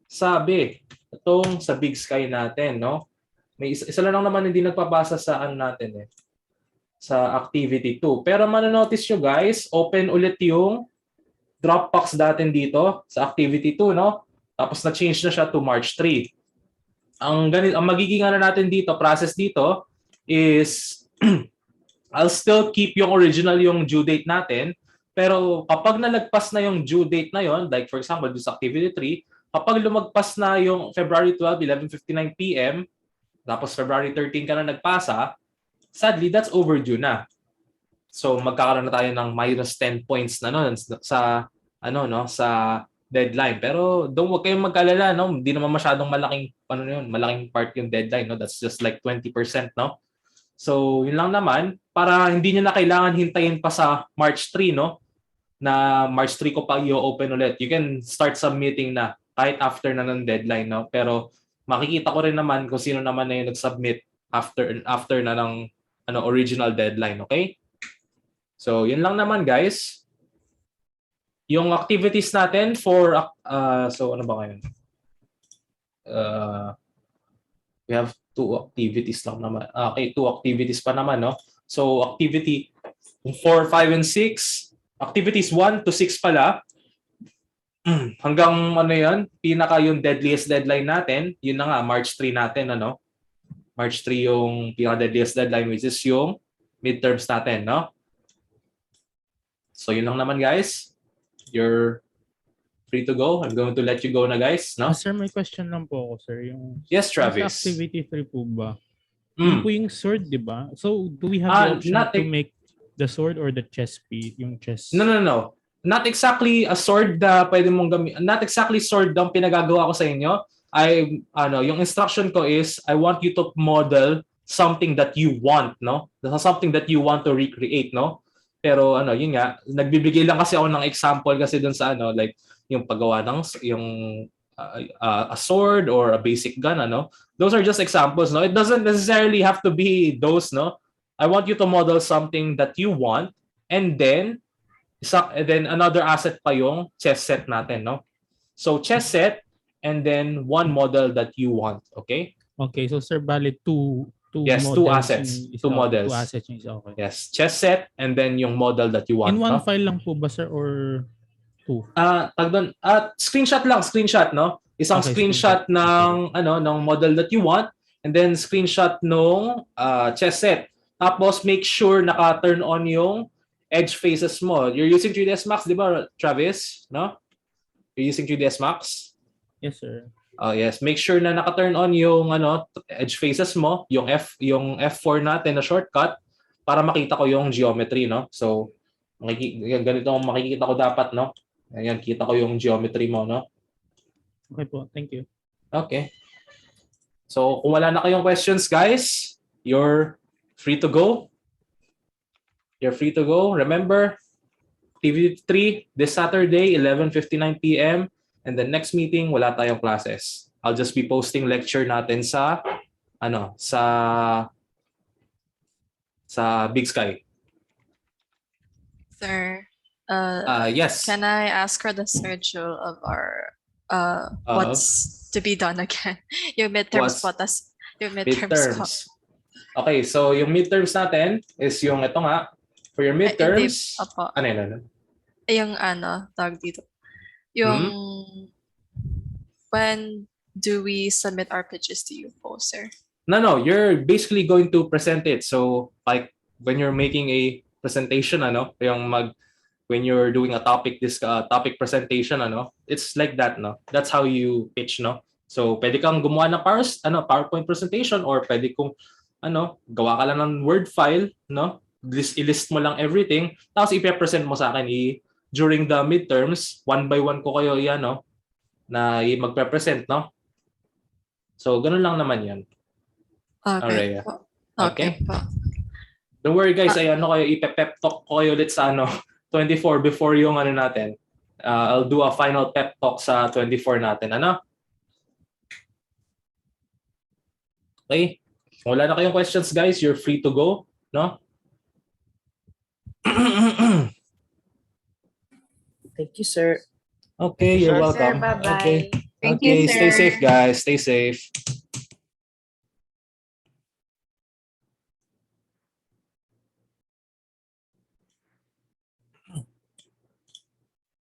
sabi itong sa Big Sky natin, no? May isa lang naman hindi nagpapasa sa natin sa activity 2. Pero manonotice nyo, guys, open ulit yung Dropbox natin dito sa activity 2, no? Tapos na-change na siya to March 3. Ang magiging natin dito, process dito is I'll still keep yung original yung due date natin, pero kapag nalagpas na yung due date na yon, like for example, this activity 3, kapag lumagpas na yung February 12, 11:59 p.m., tapos February 13 ka na nagpasa, sadly, that's overdue na. So magkakaroon na tayo ng minus 10 points na sa deadline. Pero huwag kayong mag-alala, no? Hindi naman masyadong malaking part yung deadline, no? That's just like 20%, no? So, yun lang naman, para hindi niyo na kailangan hintayin pa sa March 3, no? Na March 3 ko pa i-open ulit. You can start submitting na kahit after na ng deadline, no? Pero makikita ko rin naman kung sino naman na yung nag-submit after na ng original deadline, okay? So, yun lang naman, guys. Yung activities natin for so ano ba ngayon? We have 2 activities lang naman. Okay, 2 activities pa naman, no? So, activity 4, 5, and 6. Activities 1 to 6 pala. Hanggang yan, pinaka yung deadliest deadline natin. Yun na nga, March 3 natin, March 3 yung pinaka-deadliest deadline, which is yung midterms natin, no? So, yun lang naman, guys. You're free to go. I'm going to let you go na, guys, no? Sir, may question lang po ako, sir. Yes, Travis. Sa activity 3 po ba? Yun po yung sword, di ba? So, do we have the option to make the sword or the chess piece? Yung chess? No. Not exactly a sword na pwede mong gamitin. Not exactly sword ang pinagagawa ko sa inyo. Yung instruction ko is, I want you to model something that you want, no? Something that you want to recreate, no? Pero yun nga, nagbibigay lang kasi ako ng example kasi dun sa like yung paggawa ng a sword or a basic gun, those are just examples, no? It doesn't necessarily have to be those, no? I want you to model something that you want, and then another asset pa yung chess set natin, no? So chess set and then one model that you want, okay? Okay, so sir, bali two yes, models 2 assets, 2 models. 2 assets yung isa, okay. Yes, chess set and then yung model that you want. In one file lang po ba, sir, or 2? Screenshot, no? Isang screenshot ng ng model that you want, and then screenshot nung chess set. Tapos make sure naka-turn on yung edge faces mo. You're using 3ds Max, di ba, Travis? No? You're using 3ds Max? Yes, sir. Yes, make sure na naka-turn on yung edge faces mo, yung F4 natin na shortcut para makita ko yung geometry, no? So, ganito ang makikita ko dapat, no? Ayan, kita ko yung geometry mo, no? Okay po, thank you. Okay. So, kung wala na kayong questions, guys, you're free to go. You're free to go. Remember, activity 3 this Saturday, 11:59 p.m. And the next meeting, wala tayong classes. I'll just be posting lecture natin sa Big Sky. Sir, Yes. Can I ask for the schedule of our what's to be done again? Yung midterms po, tas yung midterms ko. Midterms. Okay, so yung midterms natin is yung ito nga. For your midterms, Opo. ano yun? Yung tawag dito. Yung when do we submit our pitches to you po, sir? No, you're basically going to present it. So like when you're making a presentation, when you're doing a topic topic presentation, it's like that, no? That's how you pitch, no? So pwede kang gumawa ng PowerPoint presentation, or pwede kung gawa ka lang ng Word file, no? I-list mo lang everything, tapos i-present mo sa akin during the midterms, one by one ko kayo na magpe-present, no? So ganun lang naman 'yan. Okay. Okay. Don't worry guys, kayo ipe-pep talk ko kayo ulit sa 24 before yung natin. I'll do a final pep talk sa 24 natin, Okay? Kung wala na kayong questions guys, you're free to go, no? Thank you, sir. Okay, you're welcome. Sir, bye-bye. Okay. Thank Okay, you, sir. stay safe guys. Stay safe.